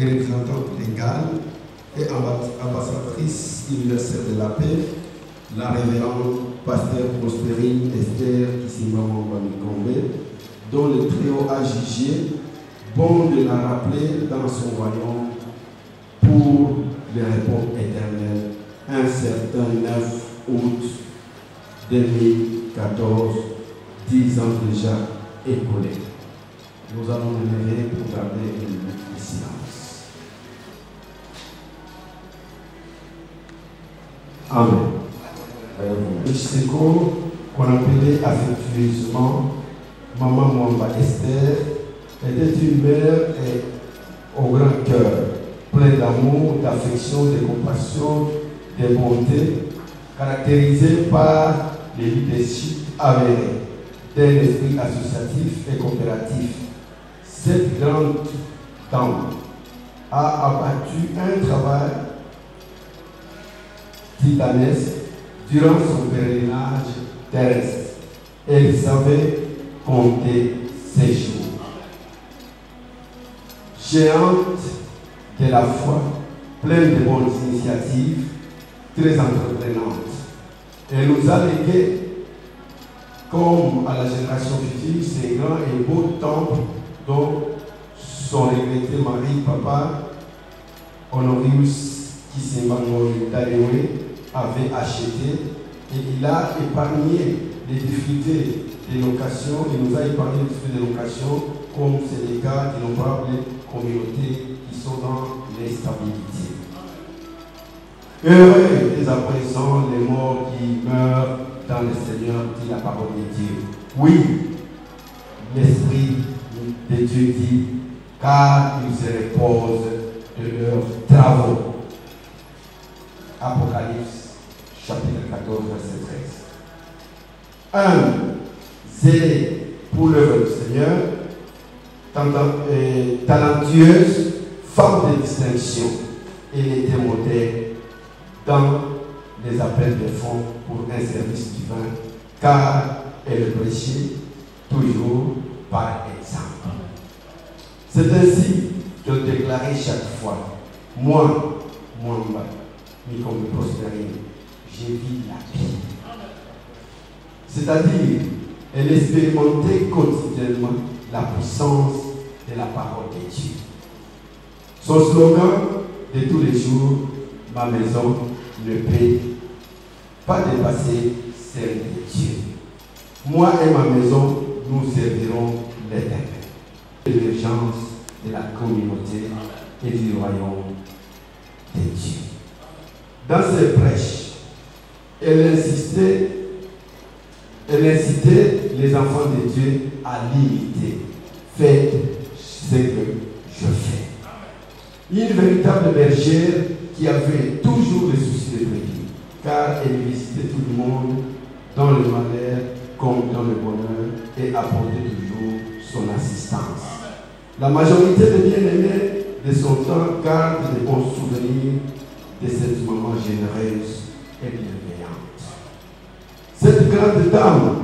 et représentante légale et ambassadrice universelle de la paix, la révérende pasteur Prospérine Esther Kissimamamba Mikombe, dont le trio a jugé bon de la rappeler dans son royaume pour le repos éternel, un certain 9 août 2014, 10 ans déjà écoulés. Nous allons nous lever pour garder une minute de silence. Amen. Le secours qu'on appelait affectueusement Maman Mwamba Esther était une mère au grand cœur, plein d'amour, d'affection, de compassion, de bonté, caractérisée par le leadership avéré d'un esprit associatif et coopératif. Cette grande dame a abattu un travail titanesque durant son pèlerinage terrestre. Elle savait compter ses jours. Géante de la foi, pleine de bonnes initiatives, très entreprenante. Elle nous a légué, comme à la génération future, ces grands et beaux temples dont son regretté mari, papa, Honorius Kissimbango Daléwe, avait acheté, et il a épargné les difficultés de location, il nous a épargné les difficultés de location, comme c'est le cas d'innombrables communautés qui sont dans l'instabilité. Heureux dès à présent les morts qui meurent dans le Seigneur, dit la parole de Dieu. Oui, l'Esprit de Dieu dit, car ils se reposent de leurs travaux. Apocalypse, chapitre 14, verset 13. Zélé pour l'œuvre du Seigneur, talentueuse, femme de distinction, elle était modèle dans les appels de fonds pour un service divin, car elle prêchait toujours par exemple. C'est ainsi qu'elle déclarait chaque fois, moi, Mwamba, Mikombe Prospérine, j'ai vu la vie. C'est-à-dire, elle expérimentait quotidiennement la puissance de la parole de Dieu. Son slogan de tous les jours, ma maison ne peut pas dépasser celle de Dieu. Moi et ma maison, nous servirons l'Éternel. L'émergence de la communauté et du royaume de Dieu. Dans ses prêches, elle incitait les enfants de Dieu à l'imiter. Faites ce que je fais. Une véritable bergère qui avait toujours le souci de brebis, car elle visitait tout le monde dans le malheur comme dans le bonheur et apportait toujours son assistance. La majorité des bien-aimés de son temps gardent de bons souvenirs de cette maman généreuse et bienveillante. Cette grande dame,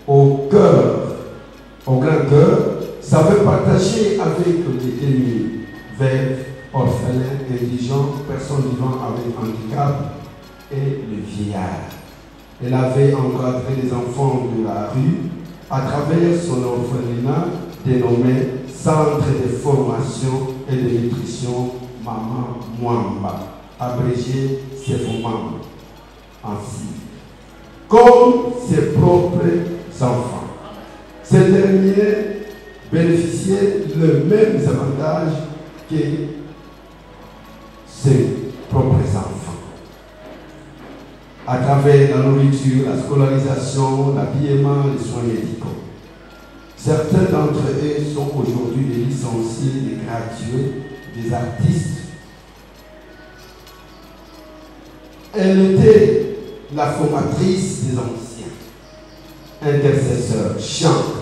au grand cœur, savait partager avec les démunis, veuves, orphelins, indigents, personnes vivant avec handicap et les vieillards. Elle avait encadré les enfants de la rue à travers son orphelinat dénommé Centre de formation et de nutrition Maman Mwamba, abrégé CFOMAM, ainsi, comme ses propres enfants. Ces derniers bénéficiaient les mêmes avantages que ses propres enfants. À travers la nourriture, la scolarisation, l'habillement, les soins médicaux. Certains d'entre eux sont aujourd'hui des licenciés, des gradués, des artistes. Elle était la formatrice des anciens, intercesseur, chante.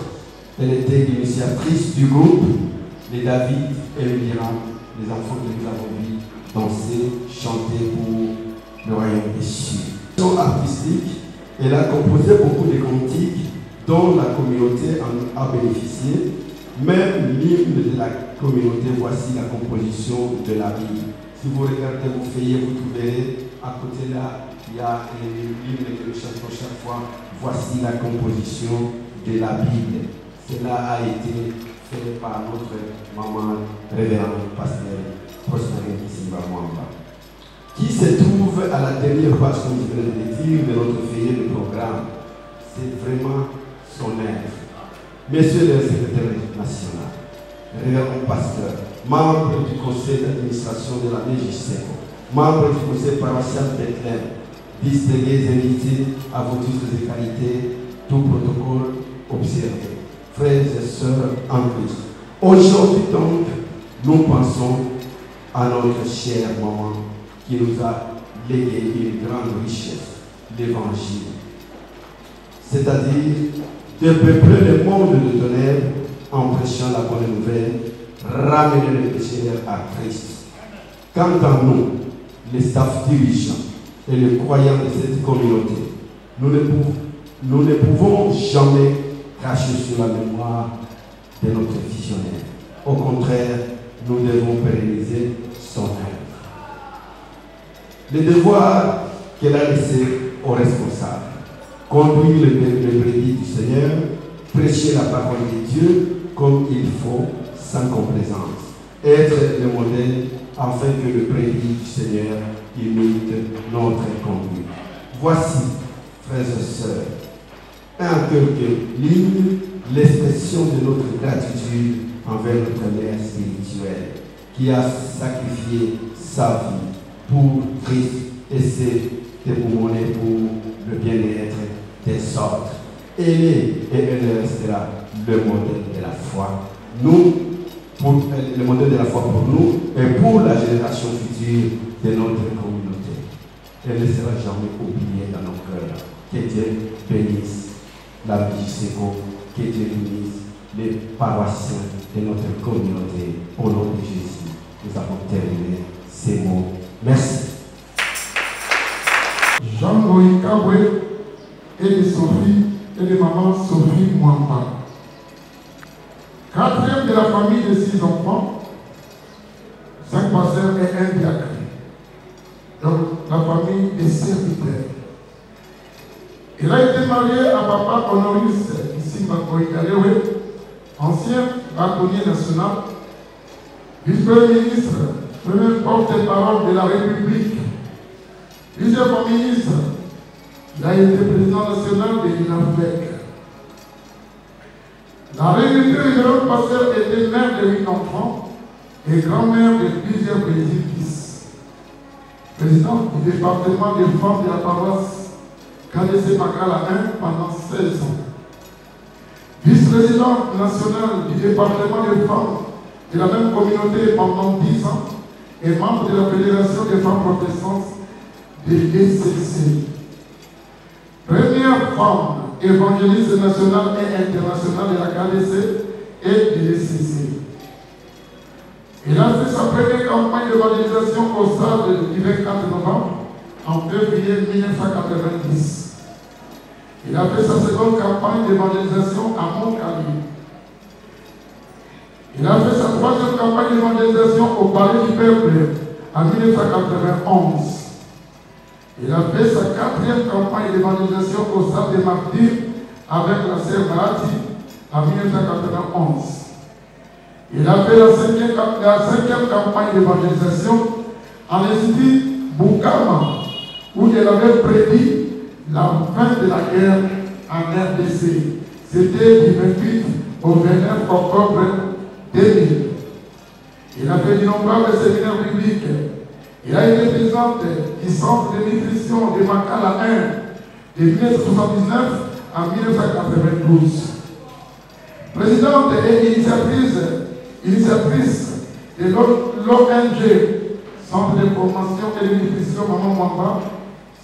Elle était l'initiatrice du groupe, les David et les Miram, les enfants que nous avons vus danser, chanter pour le royaume des cieux. Artistique, elle a composé beaucoup de cantiques dont la communauté en a bénéficié, même l'hymne de la communauté, voici la composition de la Bible. Si vous regardez vos feuillets, vous trouverez à côté là, il y a le livre que nous cherchons chaque fois. Voici la composition de la Bible. Cela a été fait par notre maman, révérende pasteur Prospérine Simba Mwamba, qui se trouve à la dernière page, comme je viens de le dire, de notre feuillet de programme. C'est vraiment son œuvre. Monsieur le secrétaire national, révérend pasteur, membre du conseil d'administration de la MJSECO, membre du conseil paroissial Bethléem, distingués invités à vos titres de qualité, tout protocole observé. Frères et sœurs en Christ, aujourd'hui donc, nous pensons à notre chère maman qui nous a légué une grande richesse, l'évangile. C'est-à-dire de peupler le monde de ténèbres en prêchant la bonne nouvelle, ramener les pécheurs à Christ. Quant à nous, les staffs dirigeants et les croyants de cette communauté, nous ne pouvons jamais cracher sur la mémoire de notre visionnaire. Au contraire, nous devons pérenniser son œuvre. Le devoir qu'elle a laissé aux responsables, conduire le brebis du Seigneur, prêcher la parole de Dieu comme il faut, sans complaisance, être le modèle afin que le brebis du Seigneur imite notre conduite. Voici, frères et sœurs, en quelques lignes, l'expression de notre gratitude envers notre mère spirituelle qui a sacrifié sa vie pour Christ et s'est dévouée pour le bien-être des autres. Elle est et elle restera le modèle de la foi. Le modèle de la foi pour nous et pour la génération future de notre communauté. Elle ne sera jamais oubliée dans nos cœurs. Que Dieu bénisse la MJSECO, que Dieu bénisse les paroissiens de notre communauté. Au nom de Jésus, nous avons terminé ces mots. Merci. Jean-Louis Kabwe et de Sophie et de maman Sophie Mwamba. Quatrième de la famille de 6 enfants, 5 pasteurs et 1 diacre. Donc la famille des serviteurs. Il a été marié à papa Honoris Simba Koïkarewe, ancien bâtonnier national, vice-premier ministre, premier porte-parole de la République, plusieurs ministres. Il a été président national de l'UNAFLEC. La réalité révérende pasteur était mère de 8 enfants et grand-mère de plusieurs petits-fils. Président du département des femmes de la paroisse KDC Makala 1 pendant 16 ans. Vice-président national du département des femmes de la même communauté pendant 10 ans et membre de la Fédération des femmes protestantes de l'ECC. Première femme évangéliste nationale et internationale de la KDC et de l'ECC. Il a fait sa première campagne d'évangélisation au stade du 24 novembre en février 1990. Il a fait sa seconde campagne d'évangélisation à Montcalais. Il a fait sa troisième campagne d'évangélisation au Palais du Peuple en 1991. Il a fait sa quatrième campagne d'évangélisation au stade des Martyrs avec la sœur Bahati en 1991. Il a fait la cinquième campagne d'évangélisation en l'Institut Boukama, où il avait prédit la fin de la guerre en RDC. C'était du 28 au 29 octobre 2000. Il a fait d'innombrables séminaires bibliques. Il a été président du centre de nutrition de Makala 1 de 1979 à 1992. Présidente et initiatrice de l'ONG, Centre de formation et de nutrition Maman Mwamba,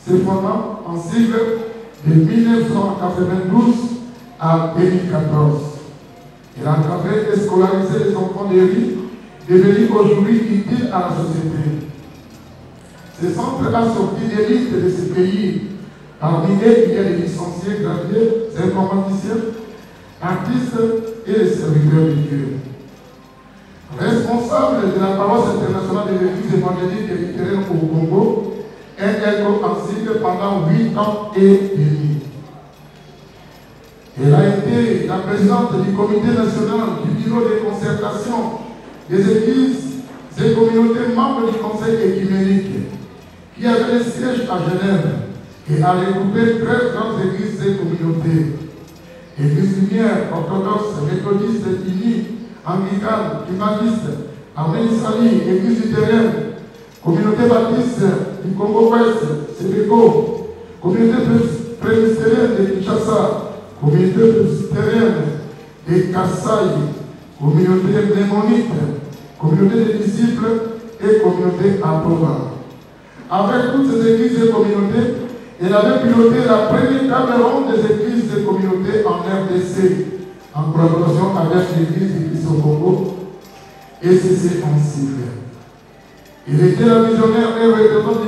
se formant en cycle de 1992 à 2014. Il a encadré et scolarisé les enfants de riz, devenus aujourd'hui utiles à la société. Ce centre a sorti l'élite de ce pays. Parmi eux, il y a des licenciés, gradués, informaticiens, artistes et les serviteurs de Dieu. responsable de la paroisse internationale de l'Église évangélique et luthérienne au Congo, elle enseigne pendant 8 ans et demi. Elle a été la présidente du comité national du bureau de concertation des églises et communautés membres du conseil écuménique, qui avait le siège à Genève et a regroupé 13 grandes églises et communautés. Église lumière, orthodoxe, méthodiste, unie, anglicane, humaniste, arménisali, église luthérienne, communauté baptiste du Congo-Ouest, Sénégo, communauté presbytérienne de Kinshasa, communauté presbytérienne de Kassai, communauté mnémonite, communauté des disciples et communauté apôtre. Avec toutes ces églises et communautés, elle avait piloté la première table ronde des églises et communautés en RDC, en collaboration avec l'église du Congo et CC en Syrie. Il était la visionnaire et représentante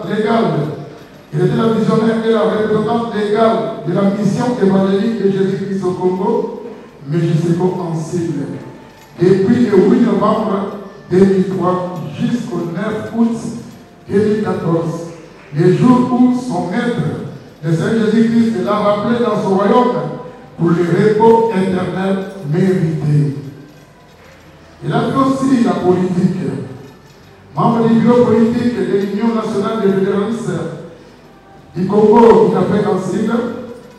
légale. Il était la visionnaire et la représentante légale de la mission évangélique de Jésus-Christ au Congo, mais jusqu'au en Syrie. Depuis le 8 novembre 2003 jusqu'au 9 août 2014, les jours où son maître, le Seigneur Jésus-Christ, l'a rappelé dans son royaume pour le repos éternel mérité. Il a fait aussi la politique. Membre du bureau politique de l'Union nationale des fédéralistes du Congo, qui a fait Syrie,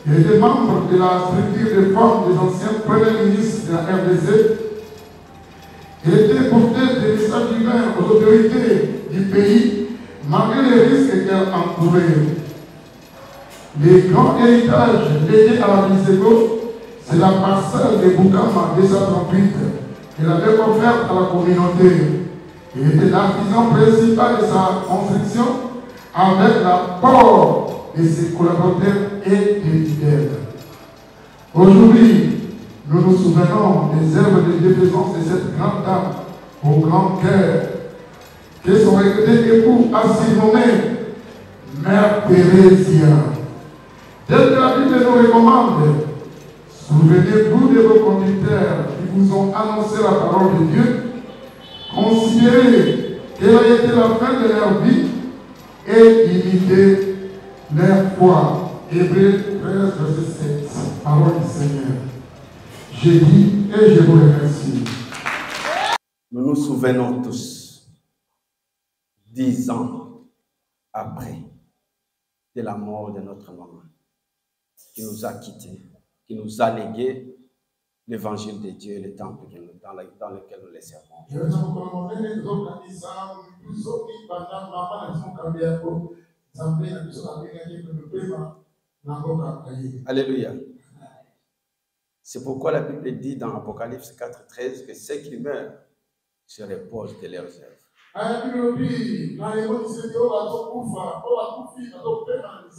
il était membre de la structure de femmes des anciens premiers ministres de la RDC. Il était porteur des messages divins aux autorités du pays, malgré les risques qu'elle encourait. Les grands héritages légués à la Bisego, c'est la parcelle de Boukama 238 qu'elle avait offerte à la communauté. Il était l'artisan principal de sa construction avec l'apport de ses collaborateurs et des leaders. Aujourd'hui, nous nous souvenons des œuvres de défense de cette grande dame au grand cœur, que son regretté époux a surnommé Mère Thérésia. Dès que la Bible nous recommande, souvenez-vous de vos conducteurs qui vous ont annoncé la parole de Dieu, considérez quelle a été la fin de leur vie et imitez leur foi. Hébreux 13, verset 7. Parole du Seigneur. J'ai dit et je vous remercie. Nous nous souvenons tous, 10 ans après, de la mort de notre maman, qui nous a quittés, qui nous a légué l'évangile de Dieu et le temple dans lequel nous les servons. Alléluia. C'est pourquoi la Bible dit dans Apocalypse 4,13 que ceux qui meurent se reposent de leurs œuvres.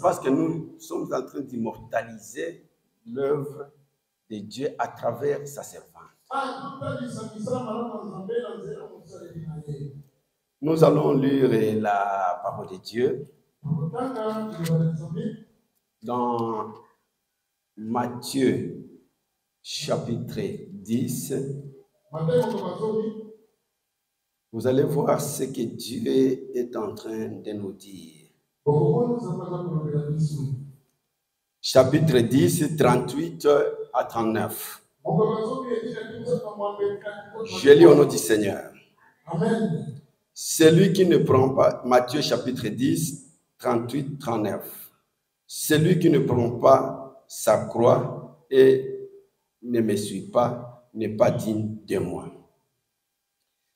Parce que nous sommes en train d'immortaliser l'œuvre de Dieu à travers sa servante. Nous allons lire la parole de Dieu dans Matthieu chapitre 10. Vous allez voir ce que Dieu est en train de nous dire. Chapitre 10, 38 à 39. Je lis au nom du Seigneur. Amen. Celui qui ne prend pas, Matthieu chapitre 10, 38, 39. Celui qui ne prend pas sa croix et ne me suit pas n'est pas digne de moi.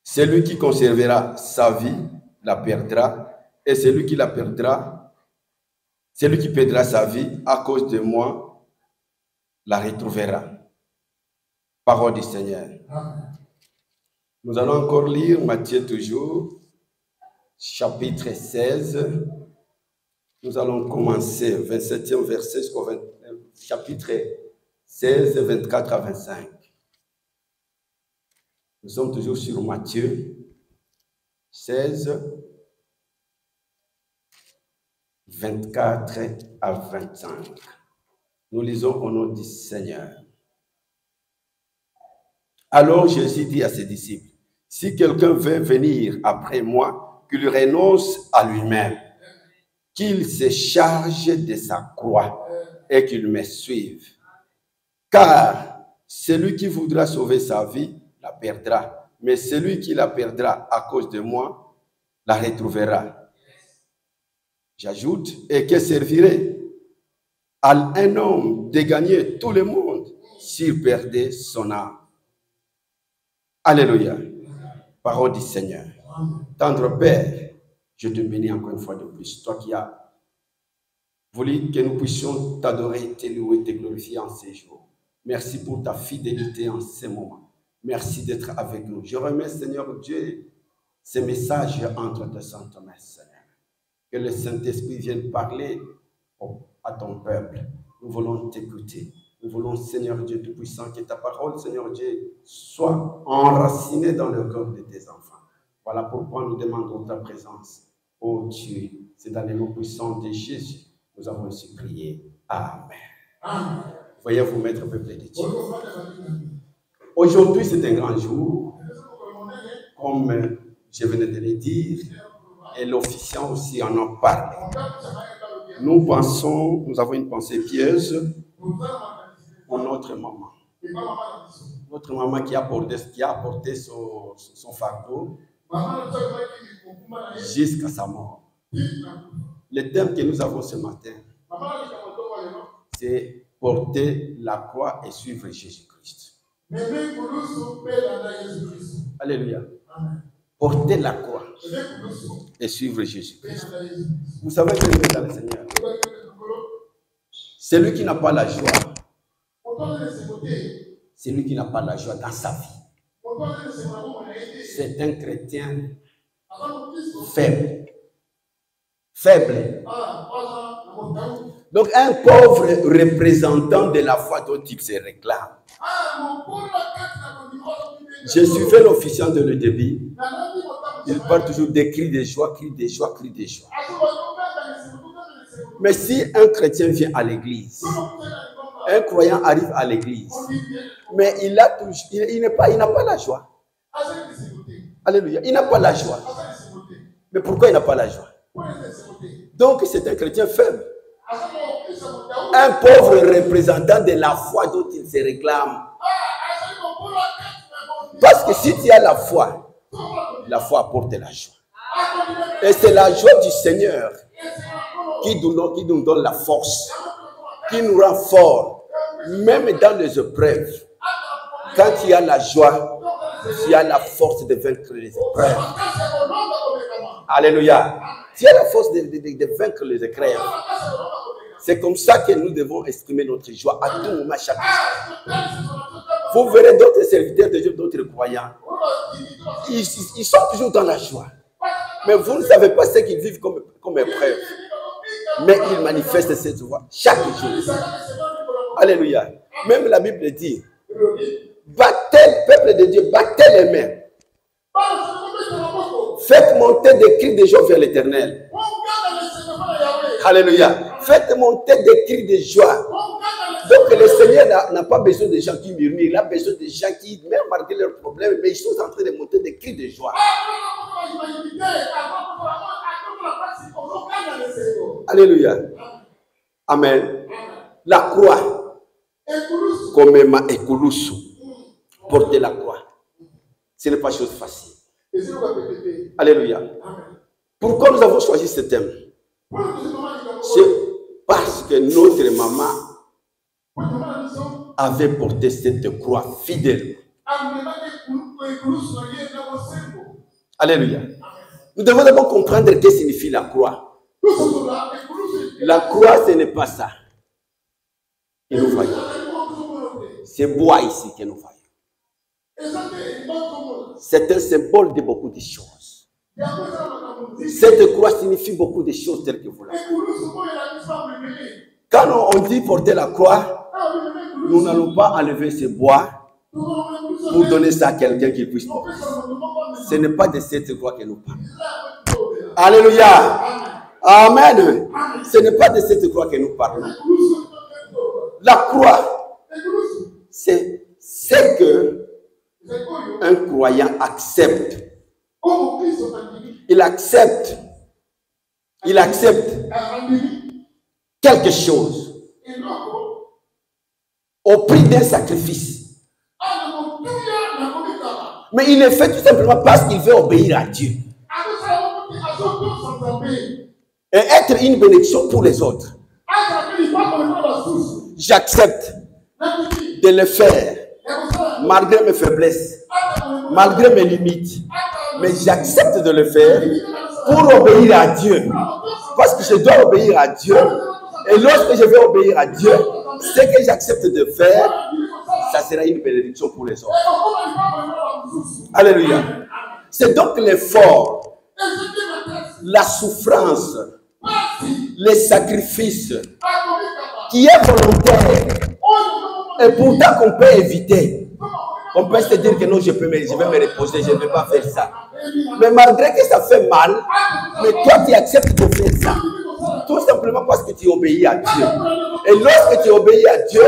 Celui qui conservera sa vie la perdra, et celui qui la perdra, celui qui perdra sa vie à cause de moi la retrouvera. Parole du Seigneur. Amen. Nous allons encore lire Matthieu toujours, chapitre 16. Nous allons commencer 27e verset jusqu'au chapitre 16, 24 à 25. Nous sommes toujours sur Matthieu 16, 24 à 25. Nous lisons au nom du Seigneur. Alors Jésus dit à ses disciples, Si quelqu'un veut venir après moi, qu'il renonce à lui-même, qu'il se charge de sa croix et qu'il me suive. Car celui qui voudra sauver sa vie la perdra, mais celui qui la perdra à cause de moi la retrouvera. J'ajoute, et que servirait à un homme de gagner tout le monde s'il perdait son âme. Alléluia. Parole du Seigneur. Tendre Père, je te bénis encore une fois de plus. Toi qui as voulu que nous puissions t'adorer, te louer, te glorifier en ces jours. Merci pour ta fidélité en ces moments. Merci d'être avec nous. Je remets, Seigneur Dieu, ces messages entre tes saintes mains, Seigneur. Que le Saint-Esprit vienne parler à ton peuple. Nous voulons t'écouter. Nous voulons, Seigneur Dieu Tout-Puissant, que ta parole, Seigneur Dieu, soit enracinée dans le cœur de tes enfants. Voilà pourquoi nous demandons ta présence. Oh Dieu, c'est dans les noms puissants de Jésus, nous avons ainsi prié. Amen. Amen. Veuillez vous mettre au peuple de Dieu. Aujourd'hui, c'est un grand jour. Comme je venais de le dire, et l'officiant aussi en a parlé. Nous pensons, nous avons une pensée pieuse pour notre maman. Notre maman qui a porté son fardeau jusqu'à sa mort. Le thème que nous avons ce matin, c'est porter la croix et suivre Jésus-Christ. Alléluia. Porter la croix et suivre Jésus-Christ. Vous savez que dans le Seigneur, celui qui n'a pas la joie, celui qui n'a pas la joie dans sa vie, c'est un chrétien faible. Faible. Donc un pauvre représentant de la foi dont il se réclame. Je suivais l'officiant de le débit. Il parle toujours des cris de joie, cris de joie, cris de joie. Mais si un chrétien vient à l'église, un croyant arrive à l'église, mais il n'a pas la joie. Alléluia. Il n'a pas la joie. Mais pourquoi il n'a pas la joie? Donc c'est un chrétien faible. Un pauvre représentant de la foi dont il se réclame. Parce que si tu as la foi apporte la joie. Et c'est la joie du Seigneur qui nous donne la force, qui nous rend forts, même dans les épreuves. Quand tu as la joie, tu as la force de vaincre les épreuves. Alléluia. Tu as la force de vaincre les épreuves. C'est comme ça que nous devons exprimer notre joie à tout moment, chaque instant. Vous verrez d'autres serviteurs de Dieu, d'autres croyants. Ils sont toujours dans la joie. Mais vous ne savez pas ce qu'ils vivent comme épreuve. Mais ils manifestent cette joie chaque jour. Alléluia. Même la Bible dit, battez, peuple de Dieu, battez les mains. Faites monter des cris de joie vers l'Éternel. Alléluia. Faites monter des cris de joie. Donc le Seigneur n'a pas besoin de gens qui murmurent. Il a besoin de gens qui, même malgré leurs problèmes, mais ils sont en train de monter des cris de joie. Alléluia. Amen. La croix. Comme ma ekulusu. Porter la croix. Ce n'est pas chose facile. Alléluia. Pourquoi nous avons choisi ce thème? C'est parce que notre maman avait porté cette croix fidèle. Alléluia. Nous devons d'abord comprendre ce que signifie la croix. La croix, ce n'est pas ça que nous voyons. C'est bois ici que nous voyons. C'est un symbole de beaucoup de choses. Cette croix signifie beaucoup de choses telles que vous l'avez. Quand on dit porter la croix, nous n'allons pas enlever ce bois pour donner ça à quelqu'un qui puisse porter. Ce n'est pas de cette croix que nous parlons. Alléluia. Amen. Ce n'est pas de cette croix que nous parlons. La croix, c'est ce que un croyant accepte. Il accepte quelque chose au prix d'un sacrifice. Mais il le fait tout simplement parce qu'il veut obéir à Dieu. Et être une bénédiction pour les autres. J'accepte de le faire malgré mes faiblesses, malgré mes limites. Mais j'accepte de le faire pour obéir à Dieu. Parce que je dois obéir à Dieu. Et lorsque je vais obéir à Dieu, ce que j'accepte de faire, ça sera une bénédiction pour les autres. Alléluia. C'est donc l'effort, la souffrance, les sacrifices qui est volontaire et pourtant qu'on peut éviter. On peut se dire que non, je vais me reposer, je ne vais pas faire ça. Mais malgré que ça fait mal, mais toi tu acceptes de faire ça. Tout simplement parce que tu obéis à Dieu. Et lorsque tu obéis à Dieu,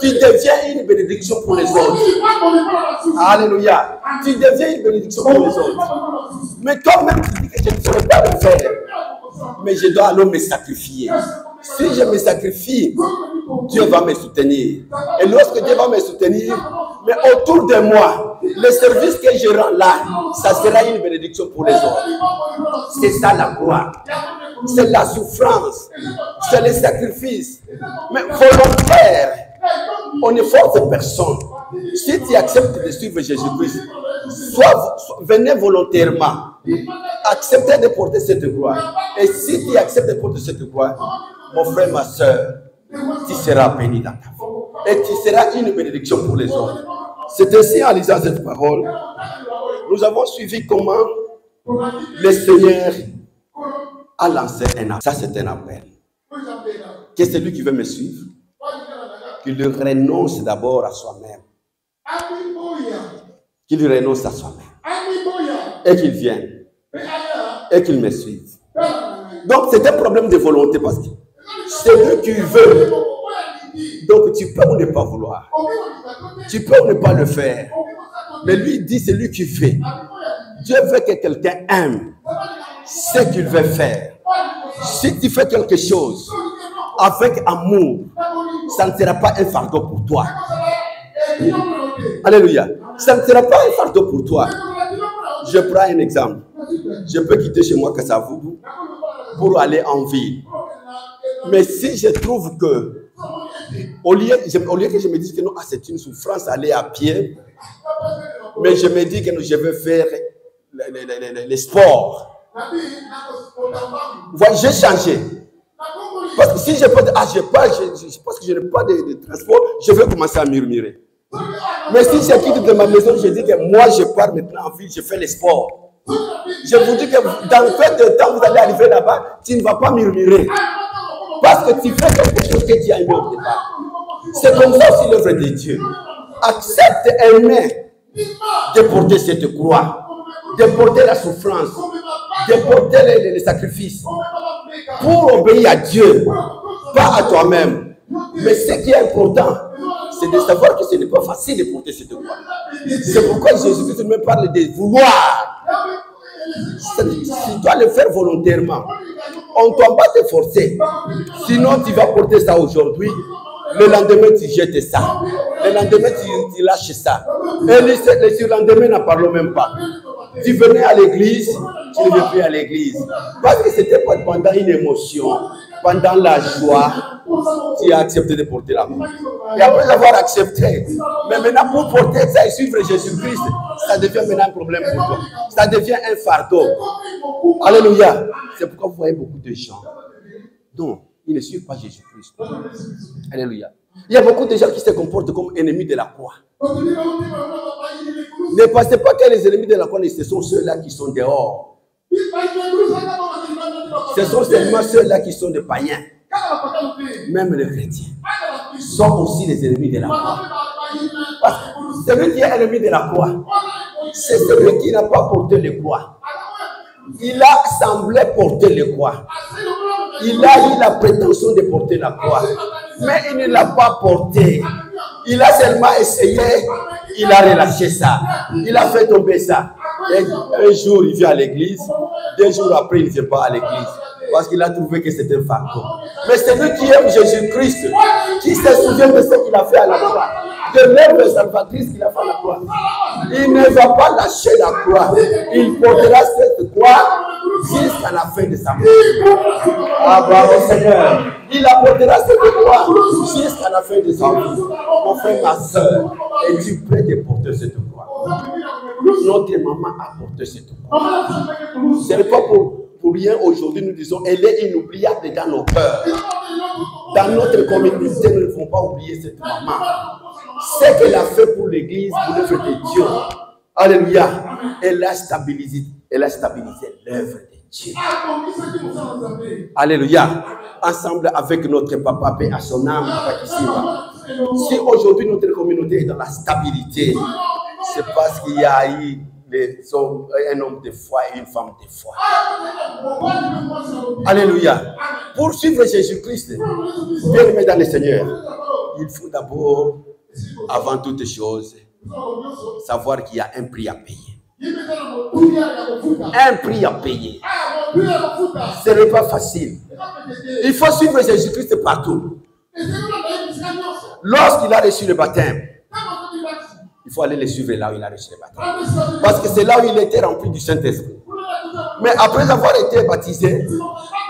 tu deviens une bénédiction pour les autres. Alléluia. Tu deviens une bénédiction pour les autres. Mais toi-même, tu dis que je ne saurais pas le faire. Mais je dois alors me sacrifier. Si je me sacrifie, Dieu va me soutenir. Et lorsque Dieu va me soutenir, mais autour de moi, le service que je rends là, ça sera une bénédiction pour les autres. C'est ça la gloire. C'est la souffrance. C'est le sacrifice. Mais volontaire, on ne force personne. Si tu acceptes de suivre Jésus-Christ, venez volontairement. Acceptez de porter cette gloire. Et si tu acceptes de porter cette gloire, mon frère, ma soeur, tu seras béni dans ta vie. Et tu seras une bénédiction pour les autres. C'est ainsi, en lisant cette parole, nous avons suivi comment le Seigneur a lancé un appel. Ça, c'est un appel. Que celui qui veut me suivre, qu'il renonce d'abord à soi-même. Qu'il renonce à soi-même. Et qu'il vienne. Et qu'il me suive. Donc, c'est un problème de volonté parce que celui qui veut, donc tu peux ou ne pas vouloir. Tu peux ou ne pas le faire. Mais lui dit, c'est lui qui fait. Dieu veut que quelqu'un aime ce qu'il veut faire. Si tu fais quelque chose avec amour, ça ne sera pas un fardeau pour toi. Alléluia. Ça ne sera pas un fardeau pour toi. Je prends un exemple. Je peux quitter chez moi Kassavoubou pour aller en ville. Mais si je trouve que, au lieu que je me dise que non, c'est une souffrance aller à pied, mais je me dis que non, je vais faire les sports. Voilà, j'ai changé. Parce que si je peux, parce que je n'ai pas de transport, je vais commencer à murmurer. Mais si je quitte de ma maison, je dis que moi je pars maintenant en ville, je fais les sports. Je vous dis que dans peu de temps, vous allez arriver là-bas, tu ne vas pas murmurer. Parce que tu fais quelque chose que tu as aimé au départ. C'est comme ça aussi l'œuvre de Dieu. Accepte aimer de porter cette croix, de porter la souffrance, de porter les sacrifices pour obéir à Dieu, pas à toi-même. Mais ce qui est important, c'est de savoir que ce n'est pas facile de porter cette croix. C'est pourquoi Jésus-Christ me parle de vouloir. Tu dois le faire volontairement. On ne doit pas te forcer. Sinon, tu vas porter ça aujourd'hui. Le lendemain, tu jettes ça. Le lendemain, tu lâches ça. Et le surlendemain, n'en parlons même pas. Tu venais à l'église, tu ne veux plus à l'église. Parce que c'était pendant une émotion, pendant la joie, tu as accepté de porter la main. Et après l'avoir accepté, mais maintenant pour porter ça et suivre Jésus-Christ, ça devient maintenant un problème pour toi. Ça devient un fardeau. Alléluia. C'est pourquoi vous voyez beaucoup de gens. Donc, ils ne suivent pas Jésus-Christ. Alléluia. Il y a beaucoup de gens qui se comportent comme ennemis de la croix. Ne pensez pas que les ennemis de la croix, ce sont ceux-là qui sont dehors. Ce sont seulement ceux-là qui sont des païens. Même les chrétiens sont aussi les ennemis de la croix. Parce que celui qui est ennemi de la croix, c'est celui qui n'a pas porté le croix. Il a semblé porter le croix. Il a eu la prétention de porter la croix. Mais il ne l'a pas porté. Il a seulement essayé. il a relâché ça. Il a fait tomber ça. Et un jour, il vient à l'église. 2 jours après, il ne vient pas à l'église. Parce qu'il a trouvé que c'était un fantôme. Mais c'est lui qui aime Jésus-Christ, qui se souvient de ce qu'il a fait à la croix, de l'œuvre salvatrice qu'il a fait à la croix. Il ne va pas lâcher la croix. Il portera cette croix jusqu'à la fin de sa vie. Ah, bravo Seigneur. Il apportera cette croix jusqu'à la fin de sa vie. Mon frère, ma soeur, es-tu prêt de porter cette croix? Notre maman a porté cette croix. Ce n'est pas pour rien aujourd'hui, nous disons, elle est inoubliable dans nos cœurs. Dans notre communauté, nous ne devons pas oublier cette maman. Ce qu'elle a fait pour l'église, pour l'œuvre de Dieu. Alléluia. Elle a stabilisé l'œuvre de Dieu. Alléluia. Ensemble avec notre papa, paix à son âme, si aujourd'hui notre communauté est dans la stabilité, c'est parce qu'il y a eu un homme de foi et une femme de foi. Alléluia. Pour suivre Jésus-Christ, bien aimé dans le Seigneur, il faut d'abord, avant toute chose, savoir qu'il y a un prix à payer. Un prix à payer. Ce n'est pas facile. Il faut suivre Jésus-Christ partout. Lorsqu'il a reçu le baptême, il faut aller le suivre là où il a reçu le baptême. Parce que c'est là où il était rempli du Saint-Esprit. Mais après avoir été baptisé,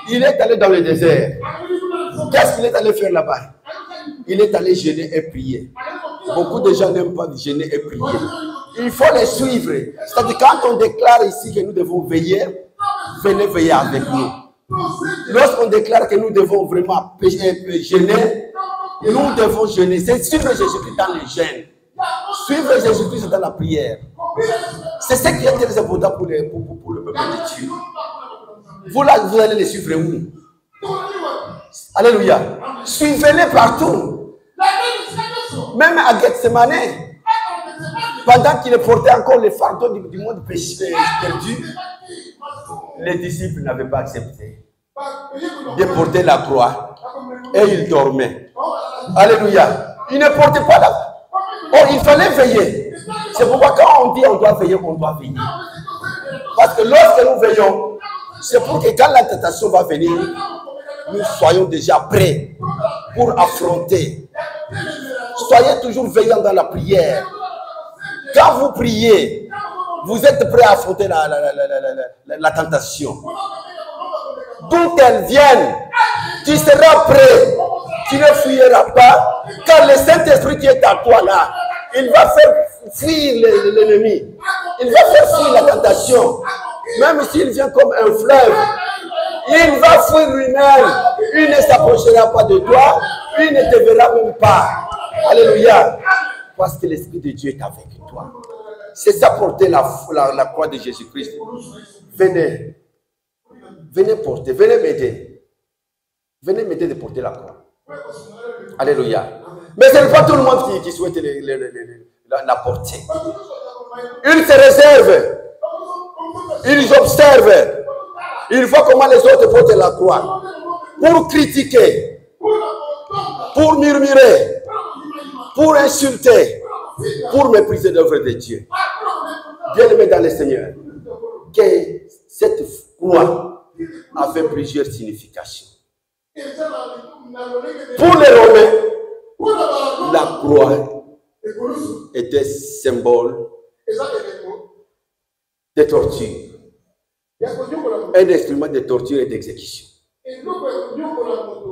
il est allé dans le désert. Qu'est-ce qu'il est allé faire là-bas? Il est allé jeûner et prier. Beaucoup de gens n'aiment pas jeûner et prier. Il faut les suivre. C'est-à-dire quand on déclare ici que nous devons veiller, venez veiller avec nous. Lorsqu'on déclare que nous devons vraiment jeûner, nous devons jeûner. C'est suivre Jésus-Christ dans le jeûne. Suivre Jésus-Christ dans la prière. C'est ce qui est très important pour le peuple de Dieu. Vous là, vous allez les suivre où? Alléluia. Suivez-les partout. Même à Gethsemane, pendant qu'il portait encore le fardeau du monde perdu, les disciples n'avaient pas accepté de porter la croix et ils dormaient. Alléluia. Ils ne portaient pas la croix. Oh, il fallait veiller. C'est pourquoi quand on dit on doit veiller, on doit veiller. Parce que lorsque nous veillons, c'est pour que quand la tentation va venir, nous soyons déjà prêts pour affronter. Soyez toujours veillants dans la prière. Quand vous priez, vous êtes prêts à affronter la tentation. D'où qu'elle vienne, tu seras prêt. Tu ne fuiras pas. Car le Saint-Esprit qui est à toi là, il va faire fuir l'ennemi. Il va faire fuir la tentation. Même s'il vient comme un fleuve, il va fuir lui-même. Il ne s'approchera pas de toi. Il ne te verra même pas. Alléluia. Parce que l'Esprit de Dieu est avec toi. C'est ça porter la croix de Jésus-Christ. Venez. Venez porter. Venez m'aider. Venez m'aider de porter la croix. Alléluia. Mais ce n'est pas tout le monde qui souhaite la porter. Ils se réservent. Ils observent. Ils voient comment les autres portent la croix. Pour critiquer. Pour murmurer. Pour insulter. Pour mépriser l'œuvre de Dieu. Bien-aimé dans le Seigneur, que cette croix avait plusieurs significations. Pour les Romains, la croix était symbole de torture, un instrument de torture et d'exécution.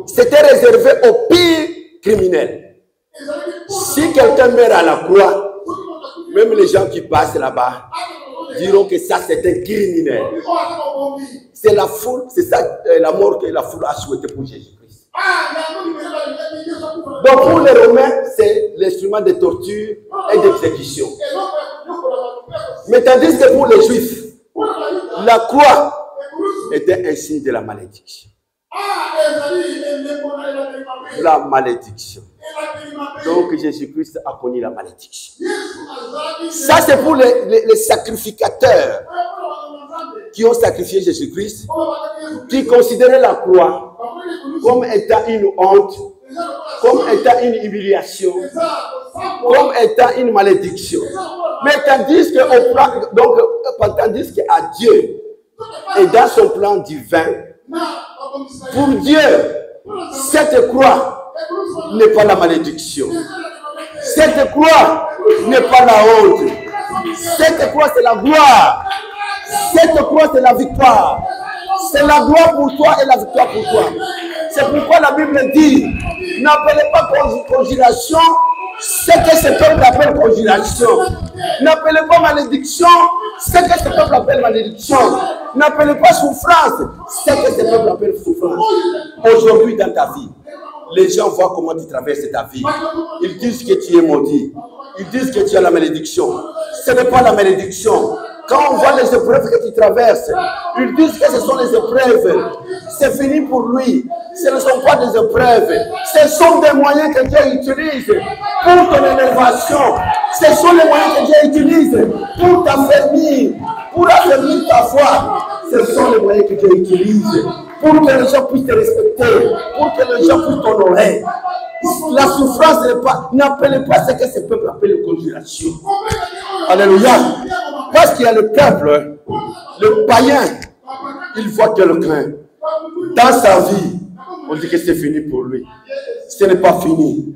C'était réservé aux pires criminels. Si quelqu'un meurt à la croix, même les gens qui passent là-bas diront que ça c'est un criminel. C'est la foule, c'est ça la mort que la foule a souhaité pour Jésus-Christ. Donc pour les Romains, c'est l'instrument de torture et d'exécution. Mais tandis que pour les Juifs, la croix était un signe de la malédiction. La malédiction. Donc Jésus-Christ a connu la malédiction. Ça c'est pour les sacrificateurs qui ont sacrifié Jésus-Christ, qui considéraient la croix comme étant une honte, comme étant une humiliation, comme étant une malédiction. Mais tandis qu'à Dieu et dans son plan divin, pour Dieu, cette croix n'est pas la malédiction. Cette croix n'est pas la honte. Cette croix, c'est la gloire. Cette croix, c'est la victoire. C'est la gloire pour toi et la victoire pour toi. C'est pourquoi la Bible dit, n'appelez pas conjuration ce que ce peuple appelle conjuration. N'appelez pas malédiction ce que ce peuple appelle malédiction. N'appelez pas souffrance ce que ce peuple appelle souffrance. Aujourd'hui dans ta vie, les gens voient comment tu traverses ta vie. Ils disent que tu es maudit. Ils disent que tu as la malédiction. Ce n'est pas la malédiction. Quand on voit les épreuves que tu traverses, ils disent que ce sont les épreuves. C'est fini pour lui. Ce ne sont pas des épreuves. Ce sont des moyens que Dieu utilise pour ton élévation. Ce sont les moyens que Dieu utilise pour t'affermir, pour affermir ta foi. Ce sont les moyens que Dieu utilise pour que les gens puissent te respecter, pour que les gens puissent t'honorer. La souffrance n'est pas, n'appelez pas ce que ce peuple appelle conjuration. Alléluia. Parce qu'il y a le peuple, le païen, il voit quelqu'un dans sa vie, on dit que c'est fini pour lui. Ce n'est pas fini.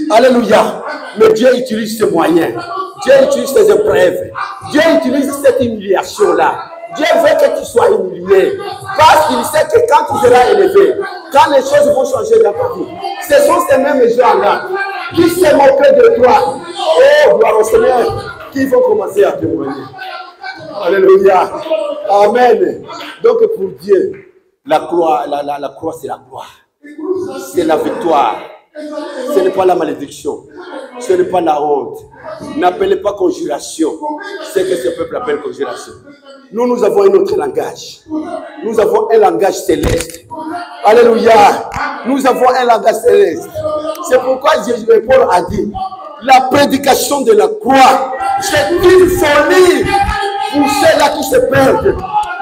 Alléluia. Mais Dieu utilise ces moyens. Dieu utilise ces épreuves. Dieu utilise cette humiliation-là. Dieu veut que tu sois humilié. Parce qu'il sait que quand tu seras élevé, quand les choses vont changer dans ta vie, ce sont ces mêmes gens-là qui se moquent de toi. Oh, gloire au Seigneur, qui vont commencer à témoigner. Alléluia. Amen. Donc pour Dieu, la croix, la croix, c'est la gloire. C'est la victoire. Ce n'est pas la malédiction. Ce n'est pas la honte. N'appelez pas conjuration ce que ce peuple appelle conjuration. Nous avons un autre langage. Nous avons un langage céleste. Alléluia. Nous avons un langage céleste. C'est pourquoi Paul a dit, la prédication de la croix, c'est une folie pour ceux-là qui se perdent.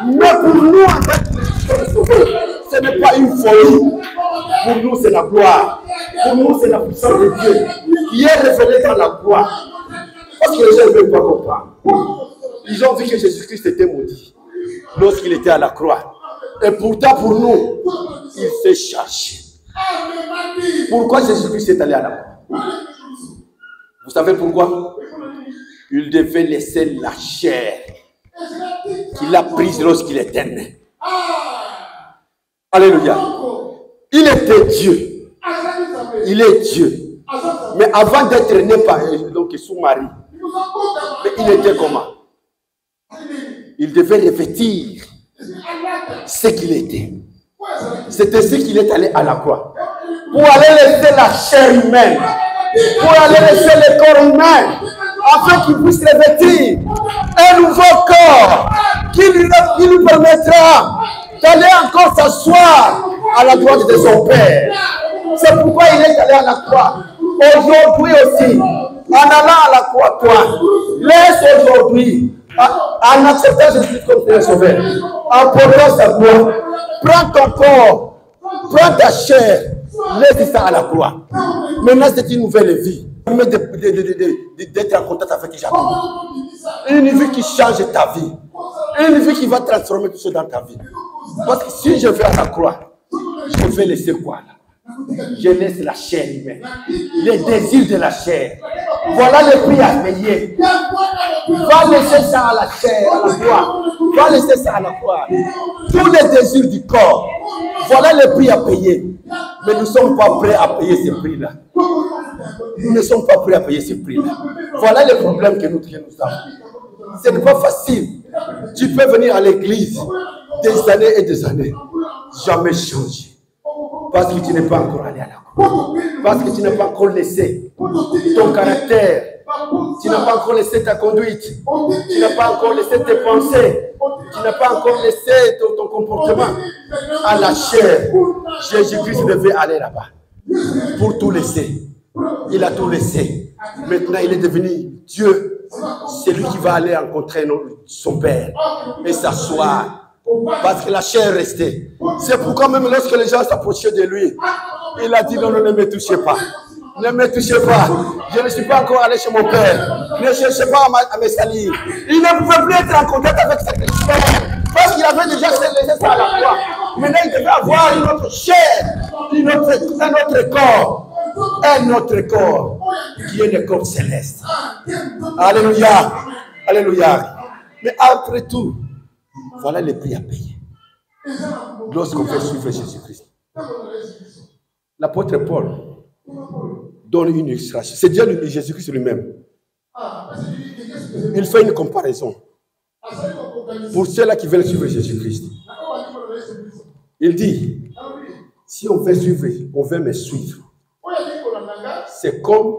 Mais pour nous, en tant que sauvés, ce n'est pas une folie. Pour nous, c'est la gloire. Pour nous, c'est la puissance de Dieu qui est révélée dans la croix. Parce que les gens ne veulent pas comprendre. Ils ont vu que Jésus-Christ était maudit lorsqu'il était à la croix. Et pourtant, pour nous, il s'est chargé. Pourquoi Jésus-Christ est allé à la croix? Vous savez pourquoi? Il devait laisser la chair qu'il a prise lorsqu'il était né. Alléluia. Il était Dieu. Il est Dieu. Mais avant d'être né par donc sous Marie, mais il était comment? Il devait revêtir ce qu'il était. C'est ainsi qu'il est allé à la croix. Pour aller laisser la chair humaine. Pour aller laisser le corps humain. Afin qu'il puisse revêtir un nouveau corps qui lui permettra d'aller encore s'asseoir à la droite de son Père. C'est pourquoi il est allé à la croix. Aujourd'hui aussi, en allant à la croix, toi, laisse aujourd'hui, en acceptant Jésus comme ton sauveur, en portant sa croix, prends ton corps, prends ta chair, laisse ça à la croix. Maintenant, c'est une nouvelle vie. D'être en contact avec Jésus. Une vie qui change ta vie. Une vie qui va transformer tout ça dans ta vie. Parce que si je vais à la croix, je vais laisser quoi là? Je laisse la chair humaine. Les désirs de la chair. Voilà le prix à payer. Va laisser ça à la chair, à la croix. Va laisser ça à la croix. Tous les désirs du corps. Voilà le prix à payer. Mais nous ne sommes pas prêts à payer ce prix-là. Nous ne sommes pas prêts à payer ce prix-là. Voilà le problème que nous avons. Ce n'est pas facile. Tu peux venir à l'église des années et des années. Jamais changer. Parce que tu n'es pas encore allé à la croix. Parce que tu n'as pas encore laissé ton caractère. Tu n'as pas encore laissé ta conduite. Tu n'as pas encore laissé tes pensées. Tu n'as pas encore laissé ton comportement à la chair. Jésus-Christ devait aller là-bas pour tout laisser. Il a tout laissé. Maintenant, il est devenu Dieu. C'est lui qui va aller rencontrer son Père et s'asseoir. Parce que la chair restait. C'est pourquoi même lorsque les gens s'approchaient de lui, il a dit non, ne me touchez pas. Ne me touchez pas. Je ne suis pas encore allé chez mon père. Ne cherchez pas à me salir. Il ne pouvait plus être en contact avec cette chair. Parce qu'il avait déjà laissé ça à la croix. Maintenant, il devait avoir une autre chair. Un autre corps. Qui est le corps céleste. Alléluia. Alléluia. Mais après tout, voilà le prix à payer. Lorsqu'on fait suivre Jésus-Christ. L'apôtre Paul donne une illustration. C'est Dieu, Jésus-Christ lui-même. Il fait une comparaison. Pour ceux-là qui veulent suivre Jésus-Christ. Il dit, si on veut suivre, on veut me suivre. C'est comme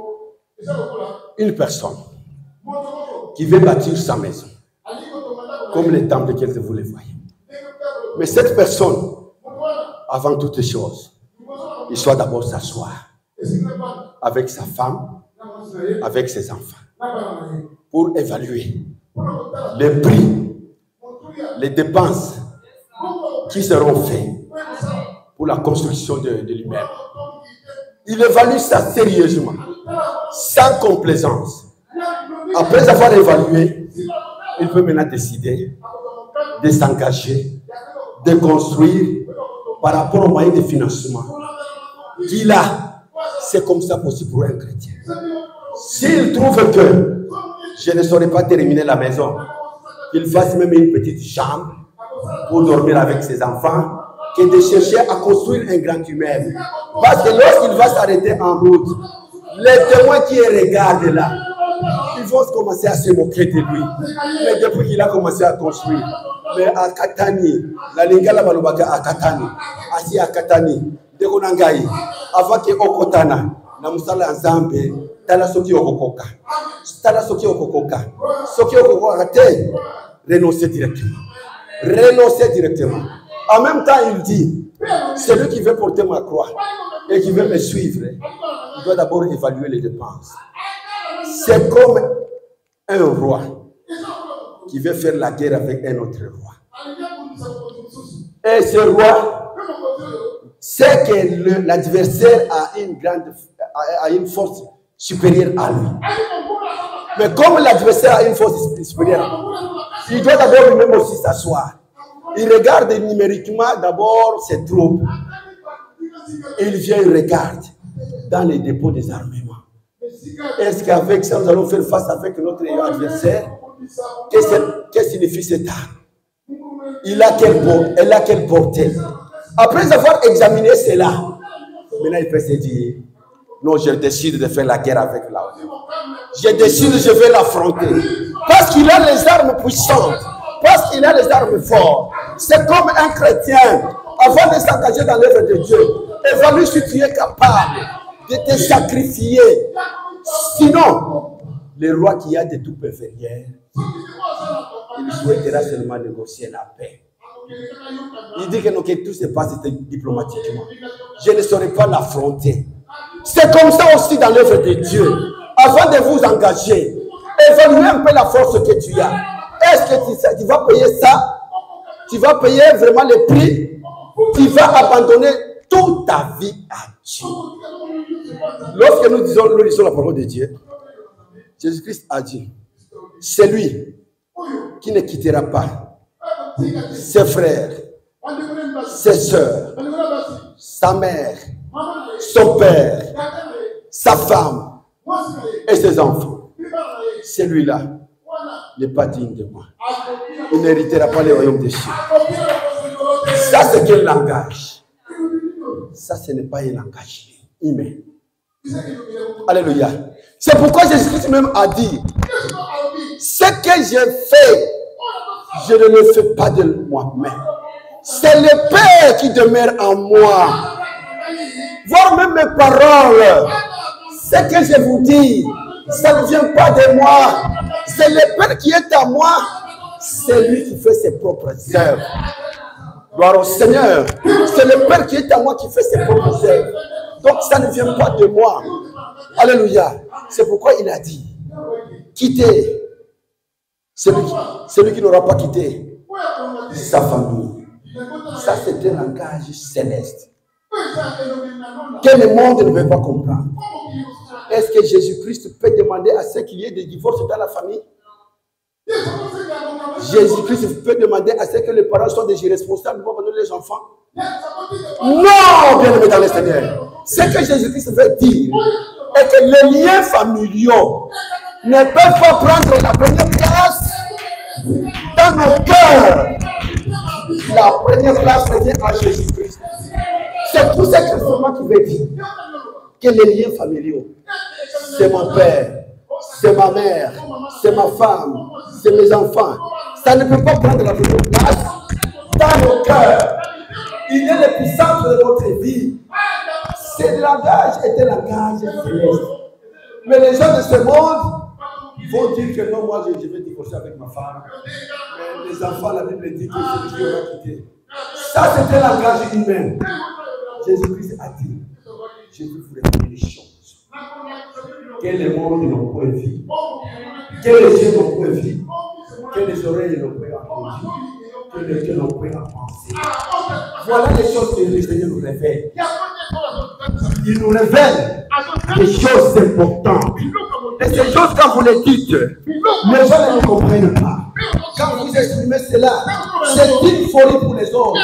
une personne qui veut bâtir sa maison. Comme les temples que vous les voyez. Mais cette personne, avant toute chose, il doit d'abord s'asseoir avec sa femme, avec ses enfants, pour évaluer les prix, les dépenses qui seront faites pour la construction de lui-même. Il évalue ça sérieusement, sans complaisance. Après avoir évalué, il peut maintenant décider de s'engager, de construire par rapport aux moyens de financement qu'il a. C'est comme ça possible pour un chrétien. S'il trouve que je ne saurais pas terminer la maison, qu'il fasse même une petite chambre pour dormir avec ses enfants, que de chercher à construire un grand immeuble. Parce que lorsqu'il va s'arrêter en route, les témoins qui regardent là, ils vont commencer à se moquer de lui. Mais depuis qu'il a commencé à construire, mais à Katani, la Lingala Malubaka à Katani, assis à Katani, de Konangai, avant que Okotana, na musala Nzambe, Tala Soki Okokoka. Tala Soki Okokoka. Soki Okokoka, renoncer directement. Renoncer directement. En même temps, il dit, celui qui veut porter ma croix et qui veut me suivre, il doit d'abord évaluer les dépenses. C'est comme un roi qui veut faire la guerre avec un autre roi. Et ce roi sait que l'adversaire a une force supérieure à lui. Mais comme l'adversaire a une force supérieure, il doit d'abord lui-même aussi s'asseoir. Il regarde numériquement d'abord ses troupes. Il vient, il regarde dans les dépôts des armements. Est-ce qu'avec ça, nous allons faire face avec notre adversaire? Que signifie cette arme? Elle a quelle portée? Après avoir examiné cela, maintenant il peut se dire, non, je décide de faire la guerre avec l'armée. Je décide, je vais l'affronter. Parce qu'il a les armes puissantes. Parce qu'il a les armes fortes. C'est comme un chrétien, avant de s'engager dans l'œuvre de Dieu, évalue si tu es capable de te sacrifier. Sinon, le roi qui a des troupes inférieures, il souhaitera seulement négocier la paix. Il dit que tout se passe diplomatiquement. Je ne saurais pas l'affronter. C'est comme ça aussi dans l'œuvre de Dieu. Avant de vous engager, évaluez un peu la force que tu as. Est-ce que tu vas payer ça? Tu vas payer vraiment le prix? Tu vas abandonner toute ta vie à Dieu. Lorsque nous lisons la parole de Dieu, Jésus-Christ a dit, c'est lui qui ne quittera pas ses frères, ses soeurs, sa mère, son père, sa femme et ses enfants. Celui-là n'est pas digne de moi. Il n'héritera pas les royaumes des cieux. Ça, c'est quel langage? Ça, ce n'est pas un langage humain. Alléluia. C'est pourquoi Jésus-Christ même a dit, ce que j'ai fait, je ne le fais pas de moi-même. C'est le Père qui demeure en moi. Voir même mes paroles, ce que je vous dis, ça ne vient pas de moi. C'est le Père qui est en moi. C'est lui qui fait ses propres œuvres. Gloire au Seigneur. C'est le Père qui est en moi qui fait ses propres œuvres. Donc ça ne vient pas de moi. Alléluia. C'est pourquoi il a dit, quittez celui qui n'aura pas quitté sa famille. Ça, c'est un langage céleste que le monde ne veut pas comprendre. Est-ce que Jésus-Christ peut demander à ce qu'il y ait des divorces dans la famille? Jésus-Christ peut demander à ce que les parents soient des irresponsables pour abandonner les enfants? Non, bien aimé dans le Seigneur. Ce que Jésus-Christ veut dire est que les liens familiaux ne peuvent pas prendre la première place dans nos cœurs. La première place revient à Jésus-Christ. C'est tout ce que vraiment qui veut dire. Que les liens familiaux, c'est mon père, c'est ma mère, c'est ma femme, c'est mes enfants. Ça ne peut pas prendre la première place dans nos cœurs. Il est le puissant de notre vie. C'est de langage et de langage céleste. Mais les gens de ce monde vont dire que non, moi je vais divorcer avec ma femme. Mais les enfants, la Bible dit que c'est Dieu qui va quitter. Ça, c'était le langage humain. Jésus-Christ a dit, je vais vous révéler les choses que les mondes n'ont pas vu, que les yeux n'ont pas vu, que les oreilles n'ont pas entendu, que les cœurs n'ont pas pensé. Voilà les choses que le Seigneur nous révèle. Il nous révèle des choses importantes. Et ces choses, quand vous les dites, les gens ne le comprennent pas. Quand vous exprimez cela, c'est une folie pour les autres.